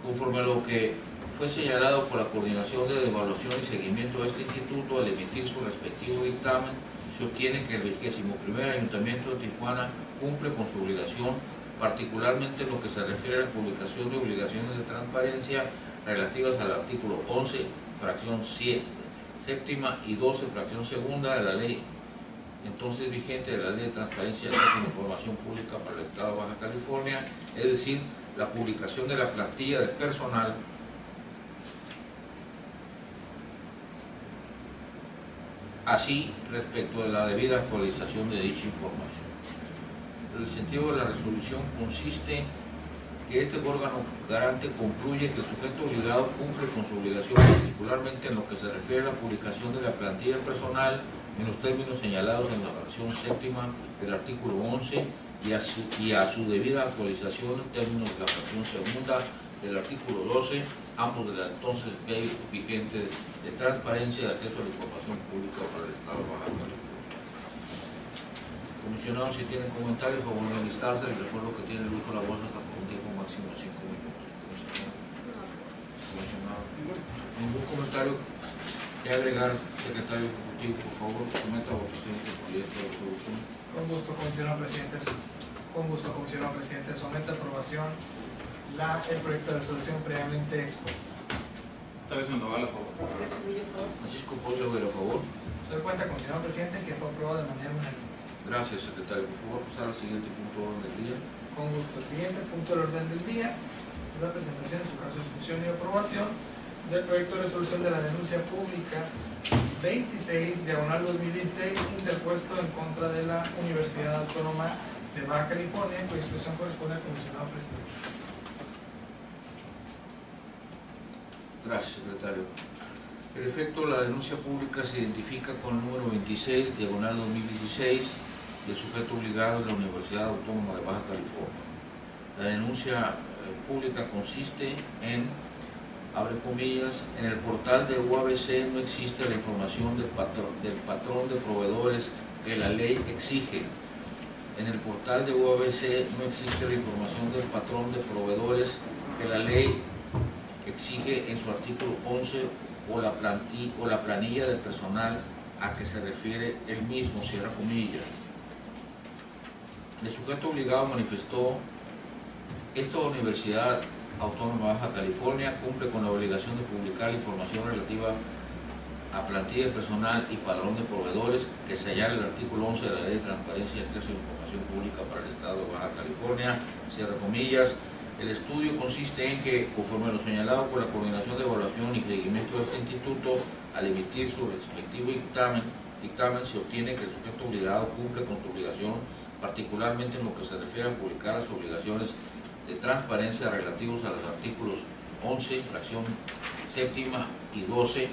Conforme a lo que fue señalado por la Coordinación de Evaluación y Seguimiento de este instituto, al emitir su respectivo dictamen, se obtiene que el 21º Ayuntamiento de Tijuana cumple con su obligación, particularmente en lo que se refiere a la publicación de obligaciones de transparencia relativas al artículo 11, fracción 7ª y 12, fracción 2ª de la ley entonces vigente de la Ley de Transparencia de la Información Pública para el Estado de Baja California, es decir, la publicación de la plantilla de personal así respecto de la debida actualización de dicha información. El sentido de la resolución consiste que este órgano garante concluye que el sujeto obligado cumple con su obligación, particularmente en lo que se refiere a la publicación de la plantilla personal en los términos señalados en la fracción 7ª del artículo 11 y a su debida actualización en términos de la fracción 2ª del artículo 12, ambos de la entonces ley vigente de transparencia y de acceso a la información pública para el Estado de Baja California. Comisionados, si tienen comentarios, favor de enlistarse. Les recuerdo que tienen el uso de la voz hasta por un tiempo máximo de 5 minutos. Comisionado, ningún comentario que agregar, secretario ejecutivo, por favor, someta a votación el proyecto de resolución. Con gusto, comisionado presidente. Con gusto, comisionado presidente. Somete a aprobación el proyecto de resolución previamente expuesto. Esta vez Sandoval a favor. Francisco Pollo, a favor. Doy cuenta, comisionado presidente, que fue aprobado de manera unánime. Gracias, secretario. Por favor, pasar al siguiente punto de orden del día. Con gusto. El siguiente punto del orden del día es la presentación, en su caso, discusión y aprobación del proyecto de resolución de la denuncia pública 26/2016 interpuesto en contra de la Universidad Autónoma de Baja California, cuya expresión corresponde al comisionado presidente. Gracias, secretario. En efecto, la denuncia pública se identifica con el número 26/2016 del sujeto obligado de la Universidad Autónoma de Baja California. La denuncia pública consiste en, abre comillas, en el portal de UABC no existe la información del patrón de proveedores que la ley exige. En el portal de UABC no existe la información del patrón de proveedores que la ley exige en su artículo 11 o la planilla del personal a que se refiere el mismo, cierra comillas. El sujeto obligado manifestó: esta Universidad Autónoma de Baja California cumple con la obligación de publicar la información relativa a plantilla de personal y padrón de proveedores que señala el artículo 11 de la Ley de Transparencia y Acceso a la Información Pública para el Estado de Baja California, cierra comillas. El estudio consiste en que, conforme a lo señalado por la Coordinación de Evaluación y Seguimiento de este instituto, al emitir su respectivo dictamen se obtiene que el sujeto obligado cumple con su obligación, particularmente en lo que se refiere a publicar las obligaciones de transparencia relativos a los artículos 11, fracción 7ª y 12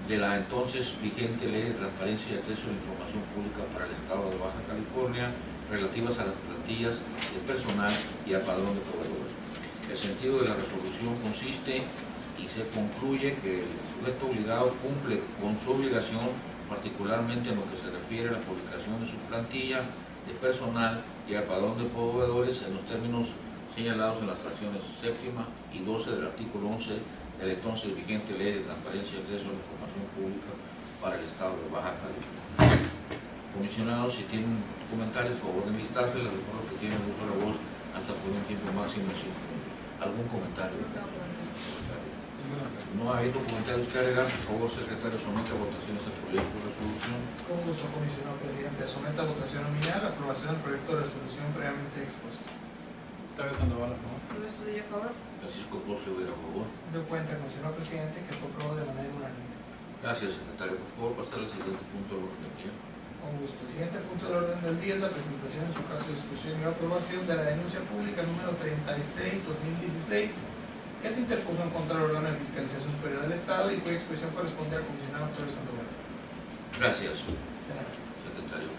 de la entonces vigente Ley de Transparencia y Acceso a la Información Pública para el Estado de Baja California, relativas a las plantillas de personal y al padrón de proveedores. El sentido de la resolución consiste y se concluye que el sujeto obligado cumple con su obligación, particularmente en lo que se refiere a la publicación de su plantilla de personal y al padrón de proveedores en los términos señalados en las fracciones 7ª y 12 del artículo 11 de la entonces vigente Ley de Transparencia y Acceso a la Información Pública para el Estado de Baja California. Comisionados, si tienen comentarios, favor de enlistarse. Les recuerdo que tienen uso de la voz hasta por un tiempo máximo de 5 minutos. ¿Algún comentario? No habiendo comentarios que agregar, por favor, secretario, somete a votación este proyecto de resolución. Con gusto, comisionado presidente. Somete a votación nominal la aprobación del proyecto de resolución previamente expuesto. Esta vez Sandoval a favor. Luis Tudillo, a favor. Francisco Pozo, a favor. Doy cuenta, comisionado presidente, que fue aprobado de manera unánime. Gracias, secretario. Por favor, pasar al siguiente punto del orden del día. Con gusto. El siguiente punto del orden del día es la presentación, en su caso, discusión y aprobación de la denuncia pública número 36/2016 que se interpuso en contra del órgano de fiscalización superior del Estado y cuya exposición corresponde al comisionado Antonio Sandoval. Gracias, secretario.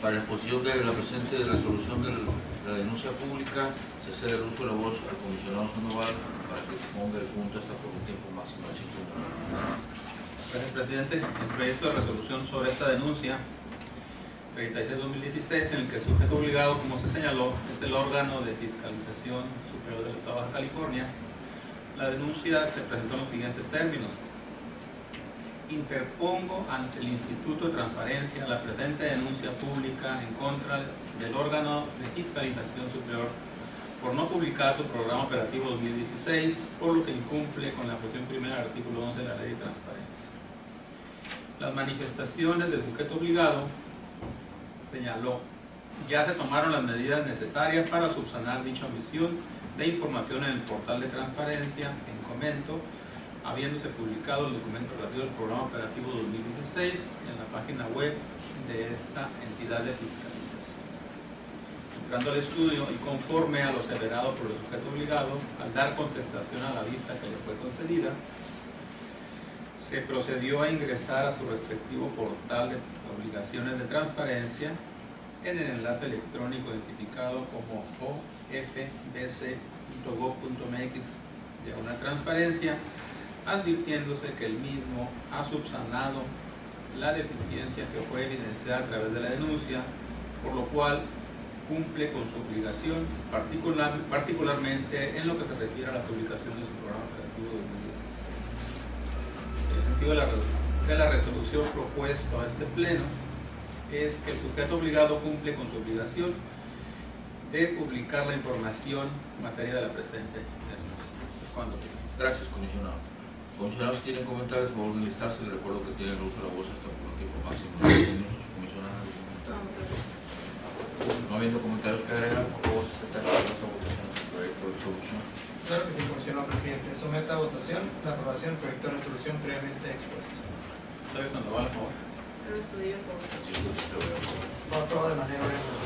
Para la exposición de la presente resolución de la denuncia pública, se cede el uso de la voz al comisionado Sandoval para que ponga el punto hasta por un tiempo máximo de 5 minutos. Gracias, presidente. El proyecto de resolución sobre esta denuncia 36-2016, en el que el sujeto obligado, como se señaló, es el órgano de fiscalización superior del Estado de Baja California. La denuncia se presentó en los siguientes términos: interpongo ante el Instituto de Transparencia la presente denuncia pública en contra del órgano de fiscalización superior por no publicar su programa operativo 2016, por lo que incumple con la fracción primera del artículo 11 de la Ley de Transparencia. Las manifestaciones del sujeto obligado, señaló, ya se tomaron las medidas necesarias para subsanar dicha omisión de información en el portal de transparencia en comento, habiéndose publicado el documento relativo al programa operativo 2016 en la página web de esta entidad de fiscalización. Entrando al estudio y conforme a lo aseverado por el sujeto obligado, al dar contestación a la vista que le fue concedida, se procedió a ingresar a su respectivo portal de obligaciones de transparencia en el enlace electrónico identificado como ofbc.gov.mx/transparencia, advirtiéndose que el mismo ha subsanado la deficiencia que fue evidenciada a través de la denuncia, por lo cual cumple con su obligación, particularmente en lo que se refiere a la publicación de su programa operativo 2016. El sentido de la resolución propuesto a este pleno es que el sujeto obligado cumple con su obligación de publicar la información en materia de la presente denuncia. Gracias, comisionado. Comisionados, ¿tienen comentarios? Por favor, listarse. Les recuerdo que tienen el uso de la voz hasta por un tiempo máximo de 5 minutos. Comisionado, no habiendo comentarios que agregar, por favor, se está esta votación del proyecto de resolución. Claro que sí, comisionado presidente. Someta a votación la aprobación del proyecto de resolución previamente expuesto. Entonces, Sandoval, por favor. Pero estudio por Va aprobado de manera unánime.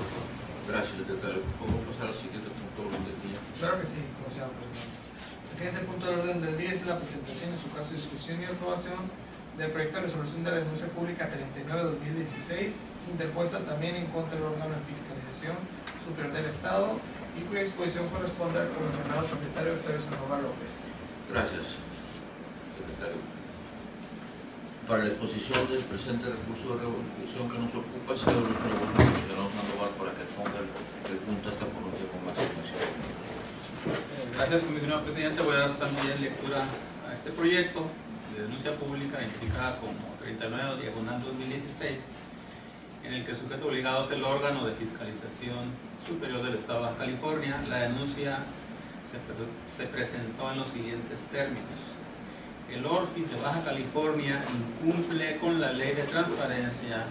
Gracias, secretario. ¿Podemos pasar al siguiente punto de orden del día? Claro que sí, comisionado presidente. El siguiente punto de orden del día es la presentación, en su caso, discusión y aprobación del proyecto de resolución de la denuncia pública 39-2016, interpuesta también en contra del órgano de fiscalización superior del Estado y cuya exposición corresponde al comisionado secretario Octavio Sandoval López. Gracias, secretario. Para la exposición del presente recurso de resolución que nos ocupa, se da el uso de la voz del comisionado Sandoval para que ponga el punto hasta por un tiempo máximo. Gracias, comisionado presidente. Voy a dar también lectura a este proyecto de denuncia pública identificada como 39/2016, en el que el sujeto obligado es el órgano de fiscalización superior del Estado de Baja California. La denuncia se presentó en los siguientes términos: el ORFIS de Baja California incumple con la Ley de Transparencia,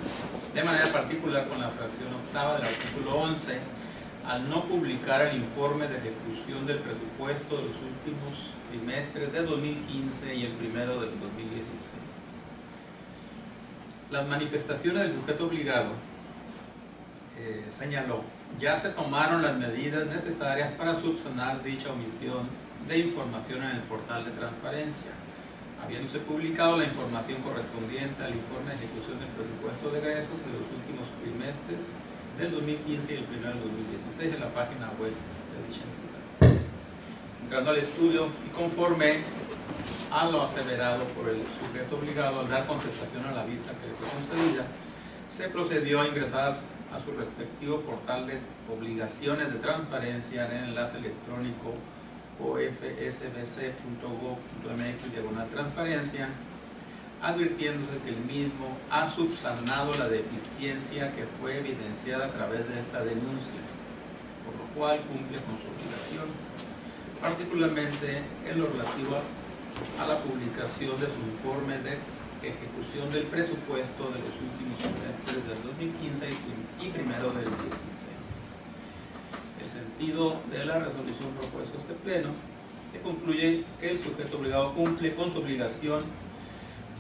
de manera particular con la fracción octava del artículo 11, al no publicar el informe de ejecución del presupuesto de los últimos trimestres de 2015 y el primero del 2016. Las manifestaciones del sujeto obligado, señaló, ya se tomaron las medidas necesarias para subsanar dicha omisión de información en el portal de transparencia, habiéndose publicado la información correspondiente al informe de ejecución del presupuesto de egresos de los últimos trimestres del 2015 y el primero del 2016 en la página web de dicha entidad. Entrando al estudio y conforme a lo aseverado por el sujeto obligado, al dar contestación a la vista que le fue concedida, se procedió a ingresar a su respectivo portal de obligaciones de transparencia en el enlace electrónico ofsbc.gov.mx/transparencia, advirtiéndose que el mismo ha subsanado la deficiencia que fue evidenciada a través de esta denuncia, por lo cual cumple con su obligación, particularmente en lo relativo a la publicación de su informe de ejecución del presupuesto de los últimos trimestres del 2015 y primero del 2016. El sentido de la resolución propuesta a este pleno: se concluye que el sujeto obligado cumple con su obligación,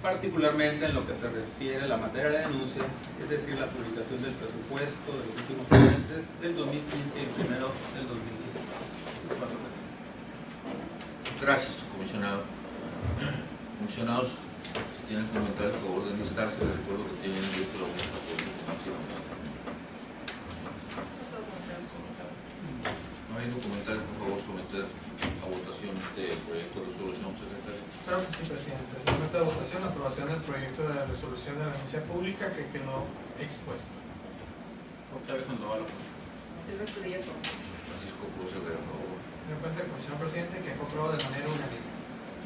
particularmente en lo que se refiere a la materia de la denuncia, es decir, la publicación del presupuesto de los últimos trimestres del 2015 y el primero del 2016. Gracias, comisionado. Comisionados, si tienen comentarios, por favor de listarse. Les recuerdo que tienen el uso de la voz hasta por un tiempo máximo. teniendo comentarios, por favor, someter a votación este proyecto de resolución, secretario. Claro que sí, presidente. Se somete a votación la aprobación del proyecto de resolución de la denuncia pública que quedó expuesto. Octavio Sandoval. El Estudillo, por favor. Francisco Cruz Rivera, por favor. Me cuenta el Comisión Presidente que fue aprobado de manera unánime.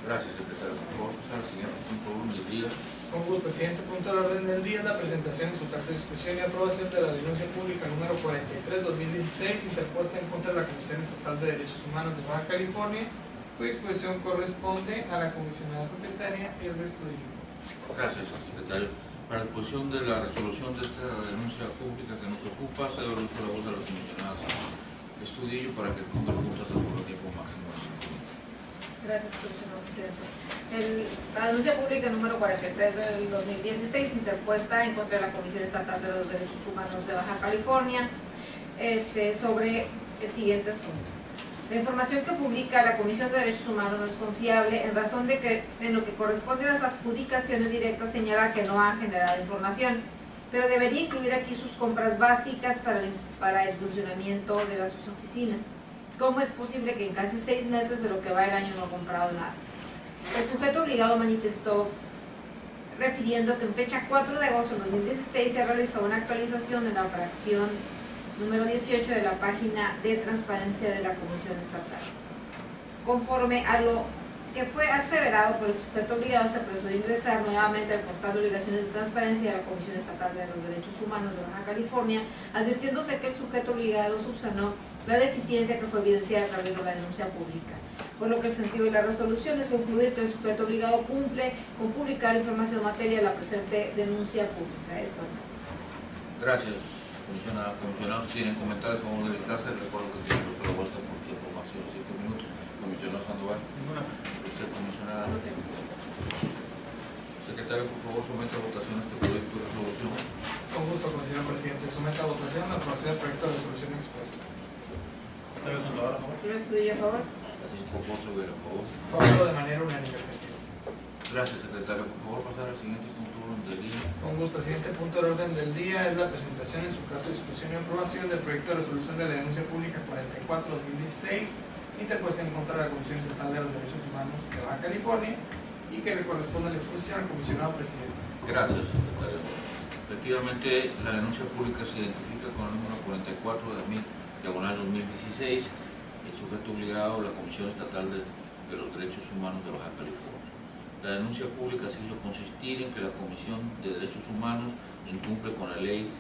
Gracias, secretario. Por favor, pasar al siguiente punto del día. Con gusto. El siguiente punto del orden del día es la presentación en su caso de discusión y aprobación de la denuncia pública número 43/2016 interpuesta en contra de la Comisión Estatal de Derechos Humanos de Baja California, cuya exposición corresponde a la comisionada propietaria y el resto de ello. Gracias, secretario. Para la exposición de la resolución de esta denuncia pública que nos ocupa, se da el uso de la voz de las comisionadas Estudillo para que ponga puntos a por tiempo máximo. Gracias, señor presidente. La denuncia pública número 43 del 2016, interpuesta en contra de la Comisión Estatal de los Derechos Humanos de Baja California, sobre el siguiente asunto. La información que publica la Comisión de Derechos Humanos no es confiable en razón de que en lo que corresponde a las adjudicaciones directas señala que no ha generado información, pero debería incluir aquí sus compras básicas para el funcionamiento de sus oficinas. ¿Cómo es posible que en casi 6 meses de lo que va el año no ha comprado nada? El sujeto obligado manifestó, refiriendo que en fecha 4 de agosto de 2016 se ha realizado una actualización en la fracción número 18 de la página de transparencia de la Comisión Estatal. Conforme a lo que fue aseverado por el sujeto obligado, se procedió a ingresar nuevamente al portal de obligaciones de transparencia de la Comisión Estatal de los Derechos Humanos de Baja California, advirtiéndose que el sujeto obligado subsanó la deficiencia que fue evidenciada a través de la denuncia pública, por lo que el sentido de la resolución es concluir que el sujeto obligado cumple con publicar información en materia de la presente denuncia pública. Esto. Gracias, comisionados. ¿Tienen comentarios? Vamos a delitarse. Recuerdo que tienen los vuelta por tiempo máximo 5 minutos. Comisionado Sandoval. Ninguna. Usted, comisionada. Secretario, por favor, somete a votación este proyecto de resolución. Con gusto, señor presidente. Somete a votación la aprobación del proyecto de resolución expuesto. Octavio Sandoval, por favor. El Estudillo, por favor. Francisco Cruz Rivera, por favor. Fue aprobado de manera unánime, presidente. Gracias, secretario. Por favor, pasar al siguiente punto del día. Con gusto. El siguiente punto del orden del día es la presentación en su caso de discusión y aprobación del proyecto de resolución de la denuncia pública 44/2016 interpuesta en contra de la Comisión Estatal de los Derechos Humanos de Baja California y que le corresponde a la exposición al comisionado presidente. Gracias, secretario. Efectivamente, la denuncia pública se identifica con el número 44 de 2016, el sujeto obligado, la Comisión Estatal de los Derechos Humanos de Baja California. La denuncia pública se hizo consistir en que la Comisión de Derechos Humanos incumple con la ley,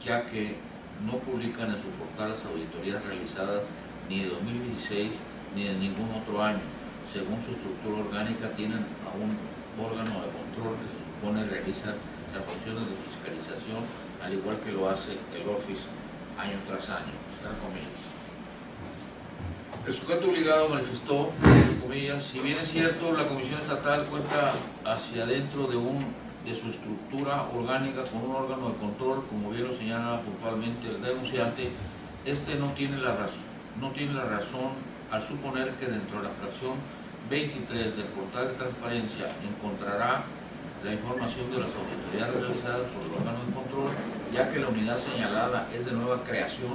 ya que no publican en su portal las auditorías realizadas ni de 2016 ni de ningún otro año. Según su estructura orgánica, tienen a un órgano de control que se supone realiza las funciones de fiscalización, al igual que lo hace el ORFIS año tras año. El sujeto obligado manifestó, entre comillas, si bien es cierto, la Comisión Estatal cuenta hacia adentro de su estructura orgánica con un órgano de control, como bien lo señala puntualmente el denunciante, no tiene la razón al suponer que dentro de la fracción 23 del portal de transparencia encontrará la información de las auditorías realizadas por el órgano de control, ya que la unidad señalada es de nueva creación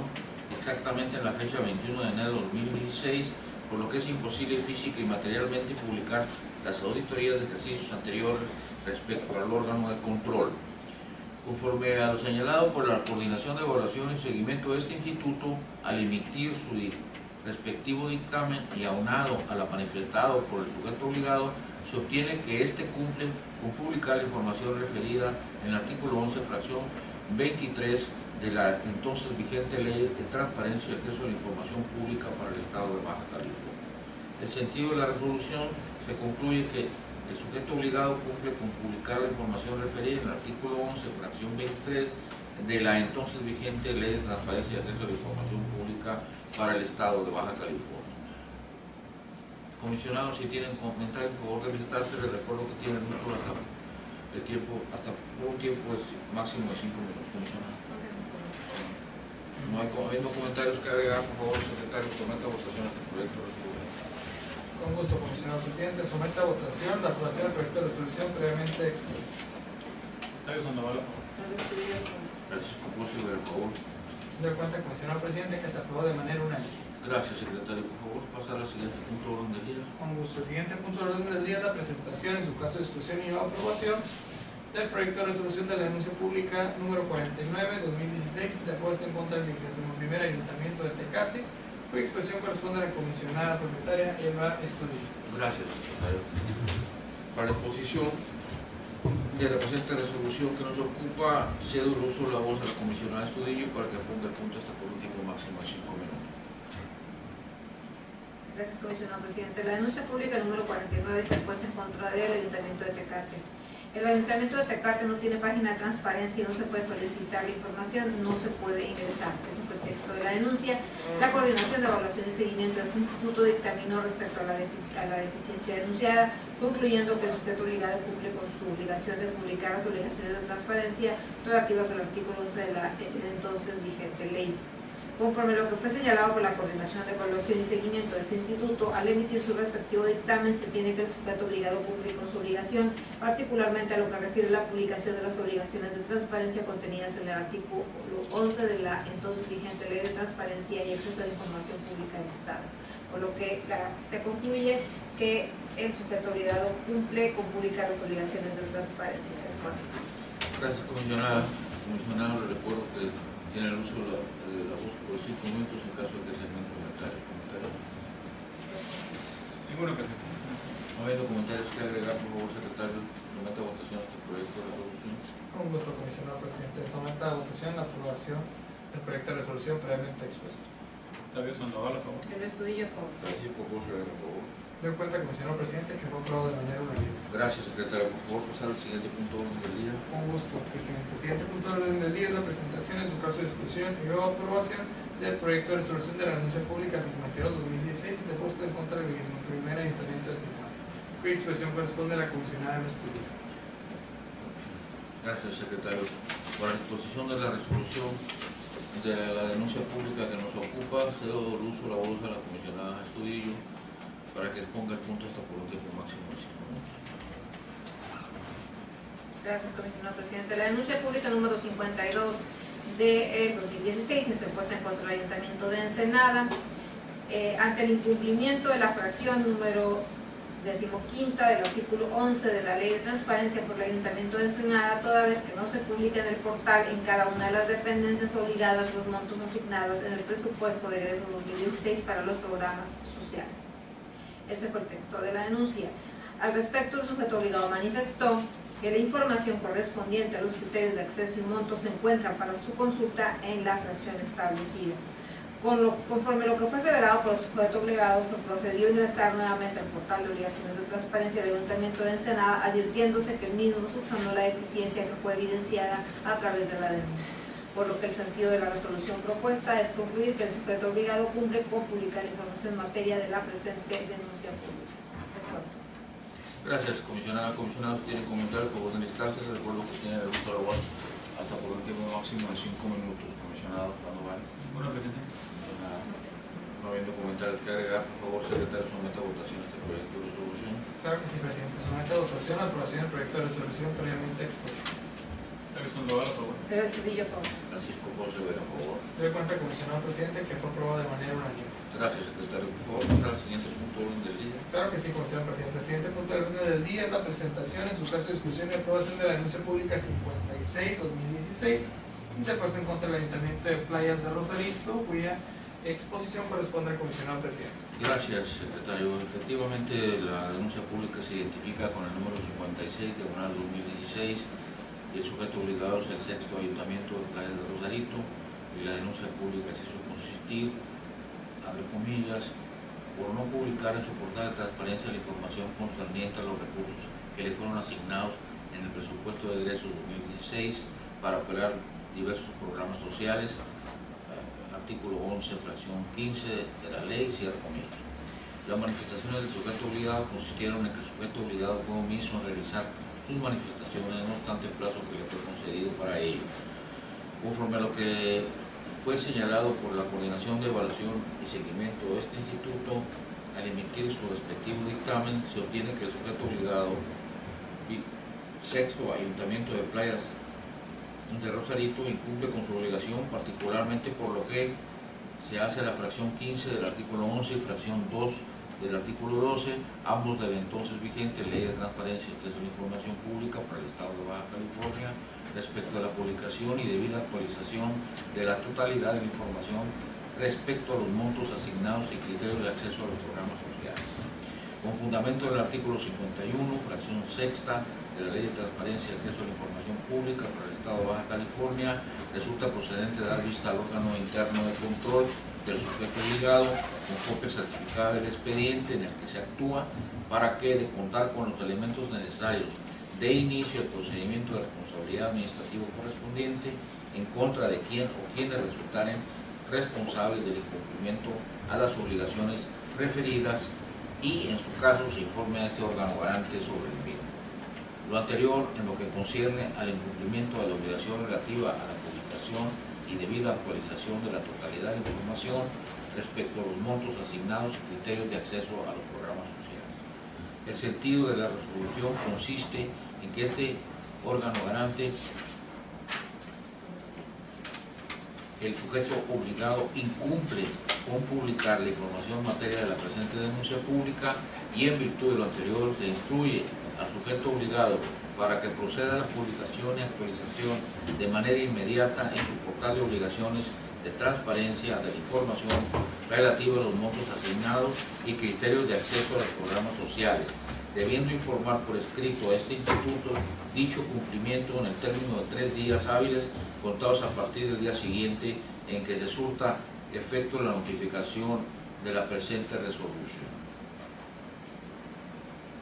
exactamente en la fecha 21 de enero de 2016, por lo que es imposible física y materialmente publicar las auditorías de ejercicios anteriores respecto al órgano de control. Conforme a lo señalado por la Coordinación de Evaluación y Seguimiento de este instituto, al emitir su respectivo dictamen y aunado a la manifestado por el sujeto obligado, se obtiene que éste cumple con publicar la información referida en el artículo 11, fracción 23 de la entonces vigente Ley de Transparencia y Acceso a la Información Pública para el Estado de Baja California. El sentido de la resolución se concluye que el sujeto obligado cumple con publicar la información referida en el artículo 11, fracción 23 de la entonces vigente Ley de Transparencia y Acceso a la Información Pública para el Estado de Baja California. Comisionados, si tienen comentarios, por favor de listarse. Les recuerdo que tienen uso hasta un tiempo máximo de 5 minutos. Comisionado. No habiendo comentarios que agregar, por favor, secretario, someta a votación este proyecto de resolución. Con gusto, comisionado presidente. Somete a votación la aprobación del proyecto de resolución previamente expuesto. Octavio Sandoval, por favor. El Estudillo, por favor. Francisco Cruz Rivera, por favor. De cuenta, comisionado presidente, que se aprobó de manera unánime. Gracias, secretario. Por favor, pasar al siguiente punto de orden del día. Con gusto. El siguiente punto de orden del día es la presentación, en su caso de discusión y o aprobación, del proyecto de resolución de la denuncia pública número 49-2016 de puesta en contra del 21º Ayuntamiento de Tecate, cuya expresión corresponde a la comisionada propietaria Eva Estudillo. Gracias, secretario. Para la exposición de la presente resolución que nos ocupa, cedo el uso de la voz a la comisionada Estudillo para que ponga el punto hasta por un tiempo máximo de 5 minutos. Gracias, comisionado presidente. La denuncia pública número 49 interpuesta en contra del Ayuntamiento de Tecate. El Ayuntamiento de Tecate no tiene página de transparencia y no se puede solicitar la información, no se puede ingresar. Ese fue el texto de la denuncia. La Coordinación de Evaluación y Seguimiento de este instituto dictaminó respecto a la deficiencia denunciada, concluyendo que el sujeto obligado cumple con su obligación de publicar las obligaciones de transparencia relativas al artículo 11 de la entonces vigente ley. Conforme a lo que fue señalado por la Coordinación de Evaluación y Seguimiento de ese instituto, al emitir su respectivo dictamen se tiene que el sujeto obligado cumplir con su obligación, particularmente a lo que refiere a la publicación de las obligaciones de transparencia contenidas en el artículo 11 de la entonces vigente Ley de Transparencia y Acceso a la Información Pública del Estado. Por lo que se concluye que el sujeto obligado cumple con publicar las obligaciones de transparencia. Es correcto. Gracias, comisionada. Comisionado, le recuerdo que tiene el uso de la voz por 5 minutos en caso de que se hagan comentarios. Ninguno que se No habiendo comentarios que agregar, por favor, secretario, someta a votación este proyecto de resolución. Con gusto, comisionado presidente. Someta a votación la aprobación del proyecto de resolución previamente expuesto. Octavio Sandoval, a favor. El Estudillo, a favor. Gracias, por favor, se por favor. De cuenta, comisionado presidente, que fue aprobado de manera unánime. Gracias, secretario. Por favor, pasar al siguiente punto de orden del día. Con gusto, presidente. El siguiente punto de orden del día es la presentación, en su caso de discusión y o aprobación del proyecto de resolución de la denuncia pública 52-2016 de puesto en contra del 21º Ayuntamiento de Tijuana, cuya expresión corresponde a la comisionada de estudio. Gracias, secretario. Para la exposición de la resolución de la denuncia pública que nos ocupa, cedo el uso de la voz a la comisionada Estudillo para que ponga el punto hasta por un tiempo máximo de 5 minutos. Gracias, comisionado presidente. La denuncia pública número 52 de 2016 interpuesta en contra del Ayuntamiento de Ensenada ante el incumplimiento de la fracción número 15ª del artículo 11 de la Ley de Transparencia por el Ayuntamiento de Ensenada, toda vez que no se publica en el portal en cada una de las dependencias obligadas los montos asignados en el presupuesto de egreso 2016 para los programas sociales. Ese fue el texto de la denuncia. Al respecto, el sujeto obligado manifestó que la información correspondiente a los criterios de acceso y montos se encuentra para su consulta en la fracción establecida. Conforme a lo que fue aseverado por el sujeto obligado, se procedió a ingresar nuevamente al portal de obligaciones de transparencia del Ayuntamiento de Ensenada, advirtiéndose que el mismo subsanó la deficiencia que fue evidenciada a través de la denuncia. Por lo que el sentido de la resolución propuesta es concluir que el sujeto obligado cumple con publicar la información en materia de la presente denuncia pública. Es correcto. Gracias, comisionada. Comisionados, ¿tienen comentarios por orden de instancia? Les recuerdo que tienen el uso de la voz hasta por un tiempo máximo de 5 minutos. Comisionado Sandoval. Ninguno que se No habiendo comentarios que agregar, por favor, secretario, someta a votación este proyecto de resolución. Claro que sí, presidente. Somete a votación la aprobación del proyecto de resolución previamente expuesto. Octavio Sandoval, a favor. El Estudillo, a favor. Francisco José Vera, por favor. De cuenta, comisionado presidente, que fue aprobado de manera unánime. Gracias, secretario. Por favor, pasar al siguiente punto de orden del día. Claro que sí, comisionado presidente. El siguiente punto de orden del día es la presentación, en su caso de discusión y aprobación de la denuncia pública 56-2016 interpuesta en contra del Ayuntamiento de Playas de Rosarito, cuya exposición corresponde al comisionado presidente. Gracias, secretario. Efectivamente, la denuncia pública se identifica con el número 56/2016 y el sujeto obligado es el 6º Ayuntamiento de Playas de Rosarito, y la denuncia pública se hizo consistir, abre comillas, por no publicar en su portal de transparencia la información concerniente a los recursos que le fueron asignados en el presupuesto de egresos 2016 para operar diversos programas sociales, artículo 11, fracción 15 de la ley, cierra comillas. Las manifestaciones del sujeto obligado consistieron en que el sujeto obligado fue omiso en realizar sus manifestaciones, no obstante el plazo que le fue concedido para ello. Conforme a lo que fue señalado por la Coordinación de Evaluación y Seguimiento de este instituto, al emitir su respectivo dictamen, se obtiene que el sujeto obligado y 6º Ayuntamiento de Playas de Rosarito incumple con su obligación, particularmente por lo que se hace la fracción 15 del artículo 11 y fracción 2 del artículo 12, ambos de la entonces vigente Ley de Transparencia y Acceso a la Información Pública para el Estado de Baja California, respecto a la publicación y debida actualización de la totalidad de la información respecto a los montos asignados y criterios de acceso a los programas sociales. Con fundamento del artículo 51, fracción sexta de la Ley de Transparencia y Acceso a la Información Pública para el Estado de Baja California, resulta procedente dar vista al órgano interno de control del sujeto obligado con copia certificada del expediente en el que se actúa para que, de contar con los elementos necesarios de inicio del procedimiento de responsabilidad administrativa correspondiente en contra de quien o quienes resultaren responsables del incumplimiento a las obligaciones referidas y, en su caso, se informe a este órgano garante sobre el mismo. Lo anterior en lo que concierne al incumplimiento de la obligación relativa a la publicación y debida actualización de la totalidad de la información respecto a los montos asignados y criterios de acceso a los programas sociales. El sentido de la resolución consiste en que este órgano garante, el sujeto obligado, incumple con publicar la información en materia de la presente denuncia pública y, en virtud de lo anterior, se instruye al sujeto obligado para que proceda a la publicación y actualización de manera inmediata en su portal de obligaciones de transparencia de la información relativa a los montos asignados y criterios de acceso a los programas sociales, debiendo informar por escrito a este instituto dicho cumplimiento en el término de 3 días hábiles contados a partir del día siguiente en que se surta efecto la notificación de la presente resolución.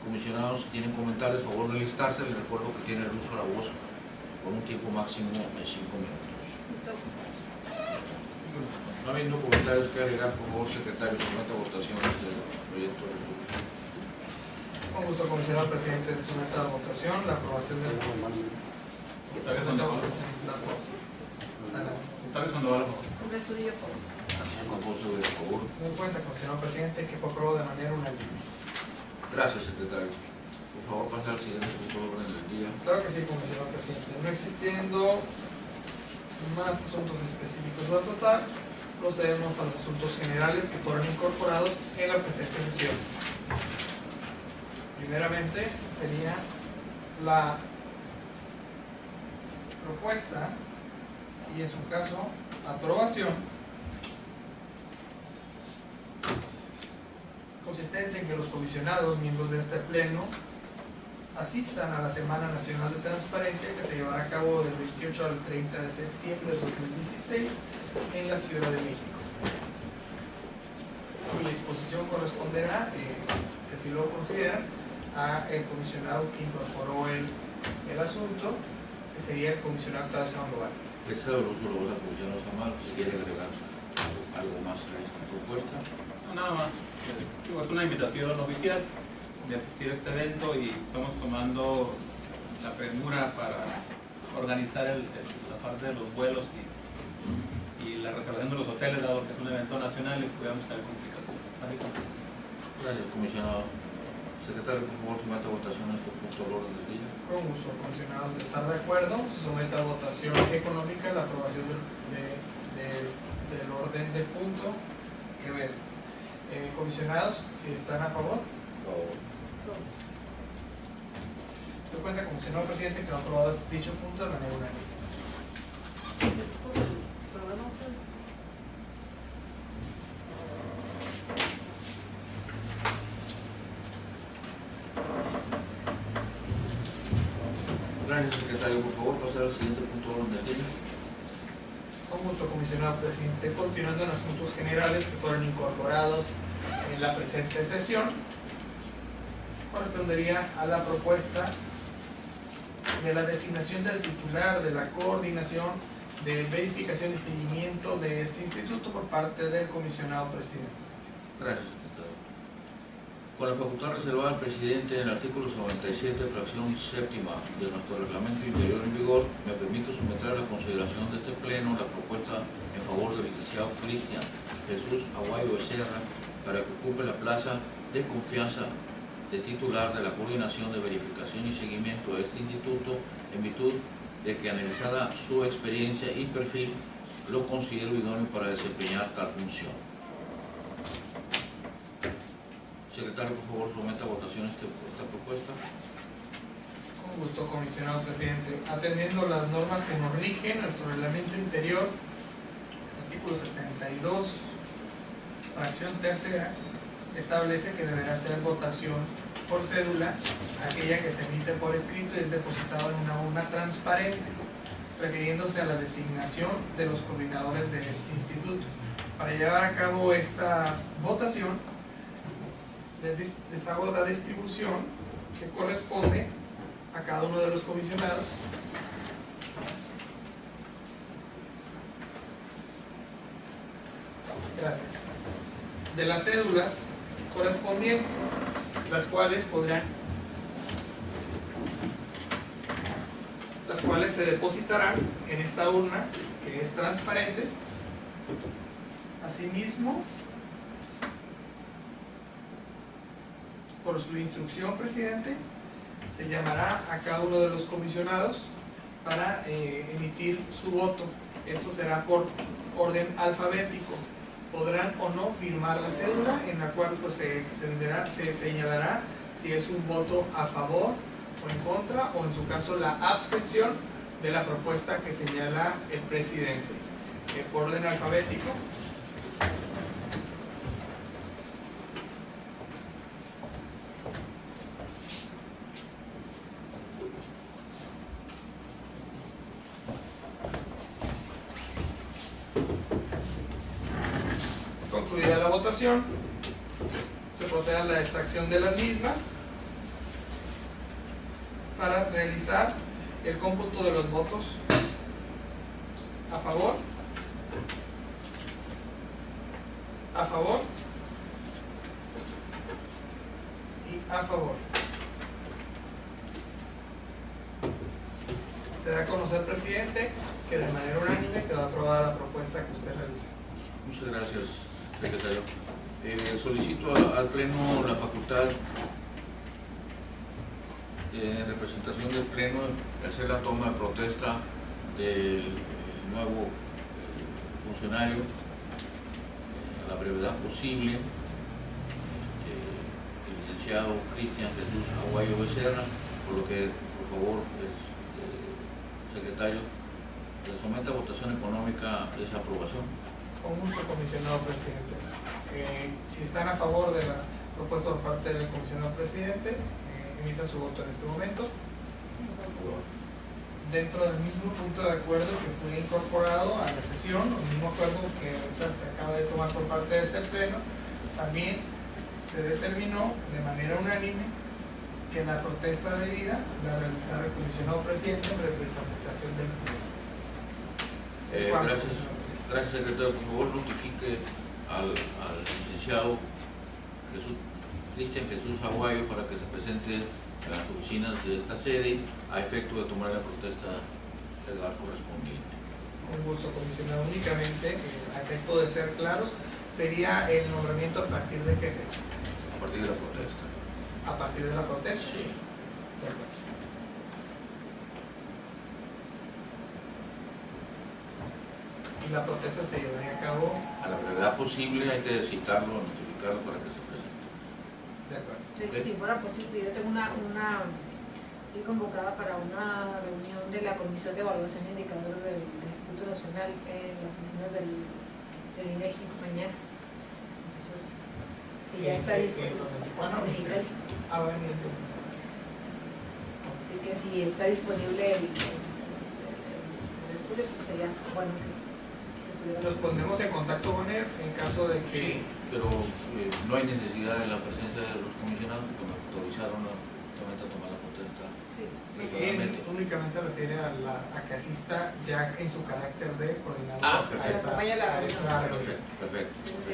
Comisionados, si tienen comentarios, a favor de listarse. Les recuerdo que tiene el uso de la voz por un tiempo máximo de 5 minutos. No habiendo comentarios que agregar, por favor, secretario, con esta votación del proyecto de resolución. Con gusto, comisionado presidente, se somete a votación la aprobación del Resudillo, por favor. Con voto de favor. Me cuenta, comisionado presidente, que fue aprobado de manera unánime. Gracias, secretario. Por favor, pasar al siguiente punto de orden del día. Claro que sí, comisionado presidente. No existiendo más asuntos específicos a tratar, procedemos a los asuntos generales que fueron incorporados en la presente sesión. Primeramente sería la propuesta y, en su caso, aprobación consistente en que los comisionados, miembros de este pleno, asistan a la Semana Nacional de Transparencia que se llevará a cabo del 28 al 30 de septiembre de 2016 en la Ciudad de México. La disposición corresponderá, si así lo consideran, a el comisionado que incorporó el asunto, que sería el comisionado Octavio Sandoval. Ese es el uso de la comisionado Sandoval. Si quiere agregar algo más a esta propuesta. No, nada más. Es una invitación oficial de asistir a este evento y estamos tomando la premura para organizar la parte de los vuelos y la reservación de los hoteles, dado que es un evento nacional y pudiéramos tener complicaciones. Gracias, comisionado. Secretario, por favor, somete a votación este punto al orden del día. Con uso, comisionados de estar de acuerdo, se somete a votación económica la aprobación del orden del punto que versa. Comisionados, si están a favor. Doy cuenta, comisionado presidente, que ha aprobado dicho punto de manera unánime. Gracias, secretario. Por favor, pasar al siguiente punto de orden del día. Con gusto, comisionado presidente. Continuando en asuntos generales que fueron incorporados en la presente sesión, correspondería a la propuesta de la designación del titular de la coordinación de verificación y seguimiento de este instituto por parte del comisionado presidente. Gracias, secretario. Con la facultad reservada al presidente en el artículo 97, fracción séptima de nuestro reglamento interior en vigor, me permito someter a la consideración de este pleno la propuesta en favor del licenciado Cristian Jesús Aguayo Becerra para que ocupe la plaza de confianza de titular de la coordinación de verificación y seguimiento de este instituto en virtud de que analizada su experiencia y perfil, lo considero idóneo para desempeñar tal función. Secretario, por favor, someta a votación esta propuesta. Con gusto, comisionado presidente. Atendiendo las normas que nos rigen, nuestro reglamento interior, el artículo 72, fracción tercera, establece que deberá ser votación por cédula aquella que se emite por escrito y es depositada en una urna transparente, refiriéndose a la designación de los coordinadores de este instituto. Para llevar a cabo esta votación, les hago la distribución que corresponde a cada uno de los comisionados. Gracias. De las cédulas correspondientes, las cuales se depositarán en esta urna que es transparente. Asimismo, por su instrucción, presidente, se llamará a cada uno de los comisionados para emitir su voto. Esto será por orden alfabético. Podrán o no firmar la cédula, en la cual pues se señalará si es un voto a favor o en contra, o en su caso la abstención de la propuesta que señala el presidente. Por orden alfabético. Concluida la votación, se procede a la extracción de las mismas para realizar el cómputo de los votos a favor, y a favor. Se da a conocer, presidente, que de manera unánime quedó aprobada la propuesta que usted realiza. Muchas gracias, secretario. Solicito al Pleno la facultad, en representación del Pleno, de hacer la toma de protesta del nuevo funcionario a la brevedad posible, el licenciado Cristian Jesús Aguayo Becerra, por lo que, por favor, secretario, someta a votación económica esa aprobación. Con gusto, comisionado presidente. Si están a favor de la propuesta por parte del comisionado presidente, emitan su voto en este momento. Dentro del mismo punto de acuerdo que fue incorporado a la sesión, el mismo acuerdo que ahorita se acaba de tomar por parte de este pleno, también se determinó de manera unánime que la protesta debida la realizara el comisionado presidente en representación del pleno. Gracias, secretario. Por favor, notifique al licenciado Cristian Jesús Aguayo para que se presente a las oficinas de esta sede a efecto de tomar la protesta legal correspondiente. Un gusto, comisionado. Únicamente, a efecto de ser claros, sería el nombramiento a partir de qué fecha. A partir de la protesta. ¿A partir de la protesta? Sí. De acuerdo. Y la protesta se llevaría a cabo A la brevedad posible hay que citarlo, notificarlo para que se presente. de acuerdo. De hecho, si fuera posible, yo tengo fui convocada para una reunión de la Comisión de Evaluación de Indicadores del Instituto Nacional en las oficinas del INEGI mañana. Entonces, si ya está disponible. Mexicali. Bueno, Así que si está disponible el estudio, pues sería bueno que estuviera. nos pondremos en contacto con él en caso de que... Sí, pero no hay necesidad de la presencia de los comisionados porque me autorizaron justamente a tomar la protesta. Sí. Él únicamente refiere a que asista ya en su carácter de coordinador Perfecto. a esa reunión. Perfecto. Sí, sí,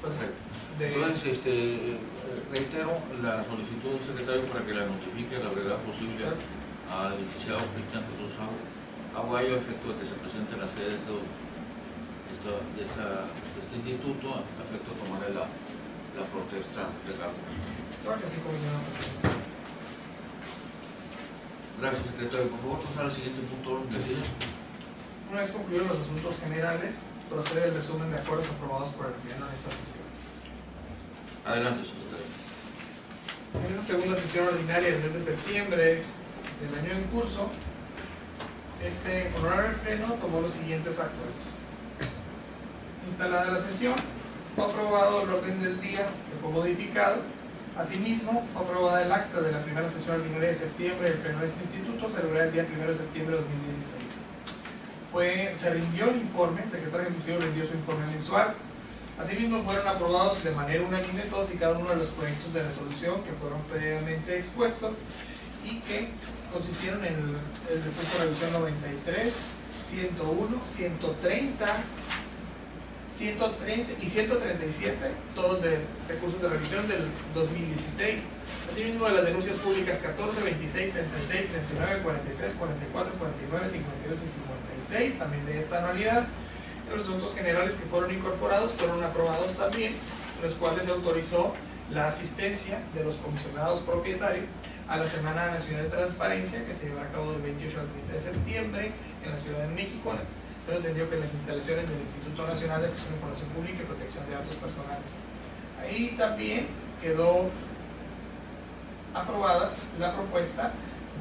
Perfecto. De- Entonces, reitero la solicitud del secretario para que la notifique a la brevedad posible Claro que sí. al licenciado Cristian Jesús Aguayo a efecto de que se presente en la sede de este instituto a efecto de tomar la protesta legal. Claro que sí, comisionado presidente. Gracias, secretario. Por favor, pasar al siguiente punto del día. Una vez concluidos los asuntos generales, procede el resumen de acuerdos aprobados por el Pleno en esta sesión. Adelante, secretario. En esta segunda sesión ordinaria del mes de septiembre del año en curso, honorable Pleno tomó los siguientes acuerdos. Instalada la sesión, fue aprobado el orden del día que fue modificado. Asimismo, fue aprobada el acta de la primera sesión ordinaria de septiembre del Pleno de este instituto, celebrada el día 1 de septiembre de 2016. Se rindió el informe, el secretario ejecutivo rindió su informe mensual. Asimismo, fueron aprobados de manera unánime todos y cada uno de los proyectos de resolución que fueron previamente expuestos y que consistieron en el recurso de revisión 93, 101, 130 y 137, todos de recursos de revisión del 2016. Asimismo, de las denuncias públicas 14, 26, 36, 39, 43, 44, 49, 52 y 56, también de esta anualidad. Los asuntos generales que fueron incorporados fueron aprobados también, en los cuales se autorizó la asistencia de los comisionados propietarios a la Semana Nacional de Transparencia, que se llevará a cabo del 28 al 30 de septiembre en la Ciudad de México. Tengo entendido que en las instalaciones del Instituto Nacional de Acceso a la Información Pública y Protección de Datos Personales. Ahí también quedó aprobada la propuesta,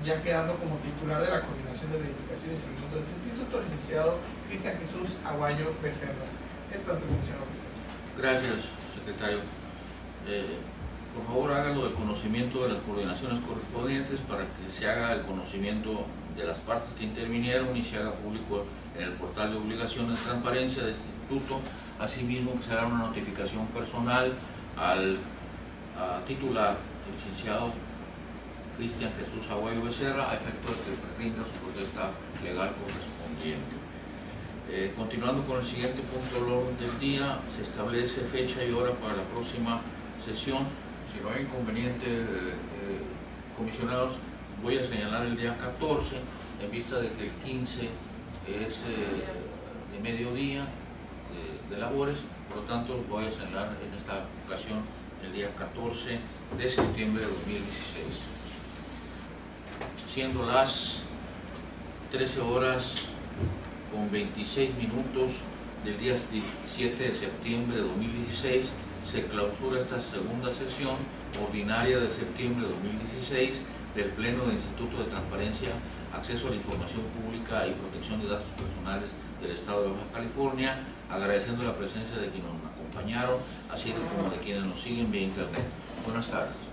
ya quedando como titular de la Coordinación de Verificación y Seguimiento de este instituto, el licenciado Cristian Jesús Aguayo Becerra. Esta es tu función, presidente. Gracias, secretario. Por favor, hágalo del conocimiento de las coordinaciones correspondientes para que se haga el conocimiento de las partes que intervinieron y se haga público en el portal de obligaciones de transparencia del instituto. Asimismo, que se haga una notificación personal al titular, el licenciado Cristian Jesús Aguayo Becerra, a efecto de que rinda su protesta legal correspondiente. Continuando con el siguiente punto del orden del día, se establece fecha y hora para la próxima sesión. Si no hay inconveniente, comisionados, voy a señalar el día 14, en vista de que el 15 es de mediodía de labores, por lo tanto voy a señalar en esta ocasión el día 14 de septiembre de 2016. Siendo las 13 horas con 26 minutos del día 7 de septiembre de 2016, se clausura esta segunda sesión ordinaria de septiembre de 2016 del Pleno del Instituto de Transparencia, Acceso a la Información Pública y Protección de Datos Personales del Estado de Baja California, agradeciendo la presencia de quienes nos acompañaron, así como de quienes nos siguen vía internet. Buenas tardes.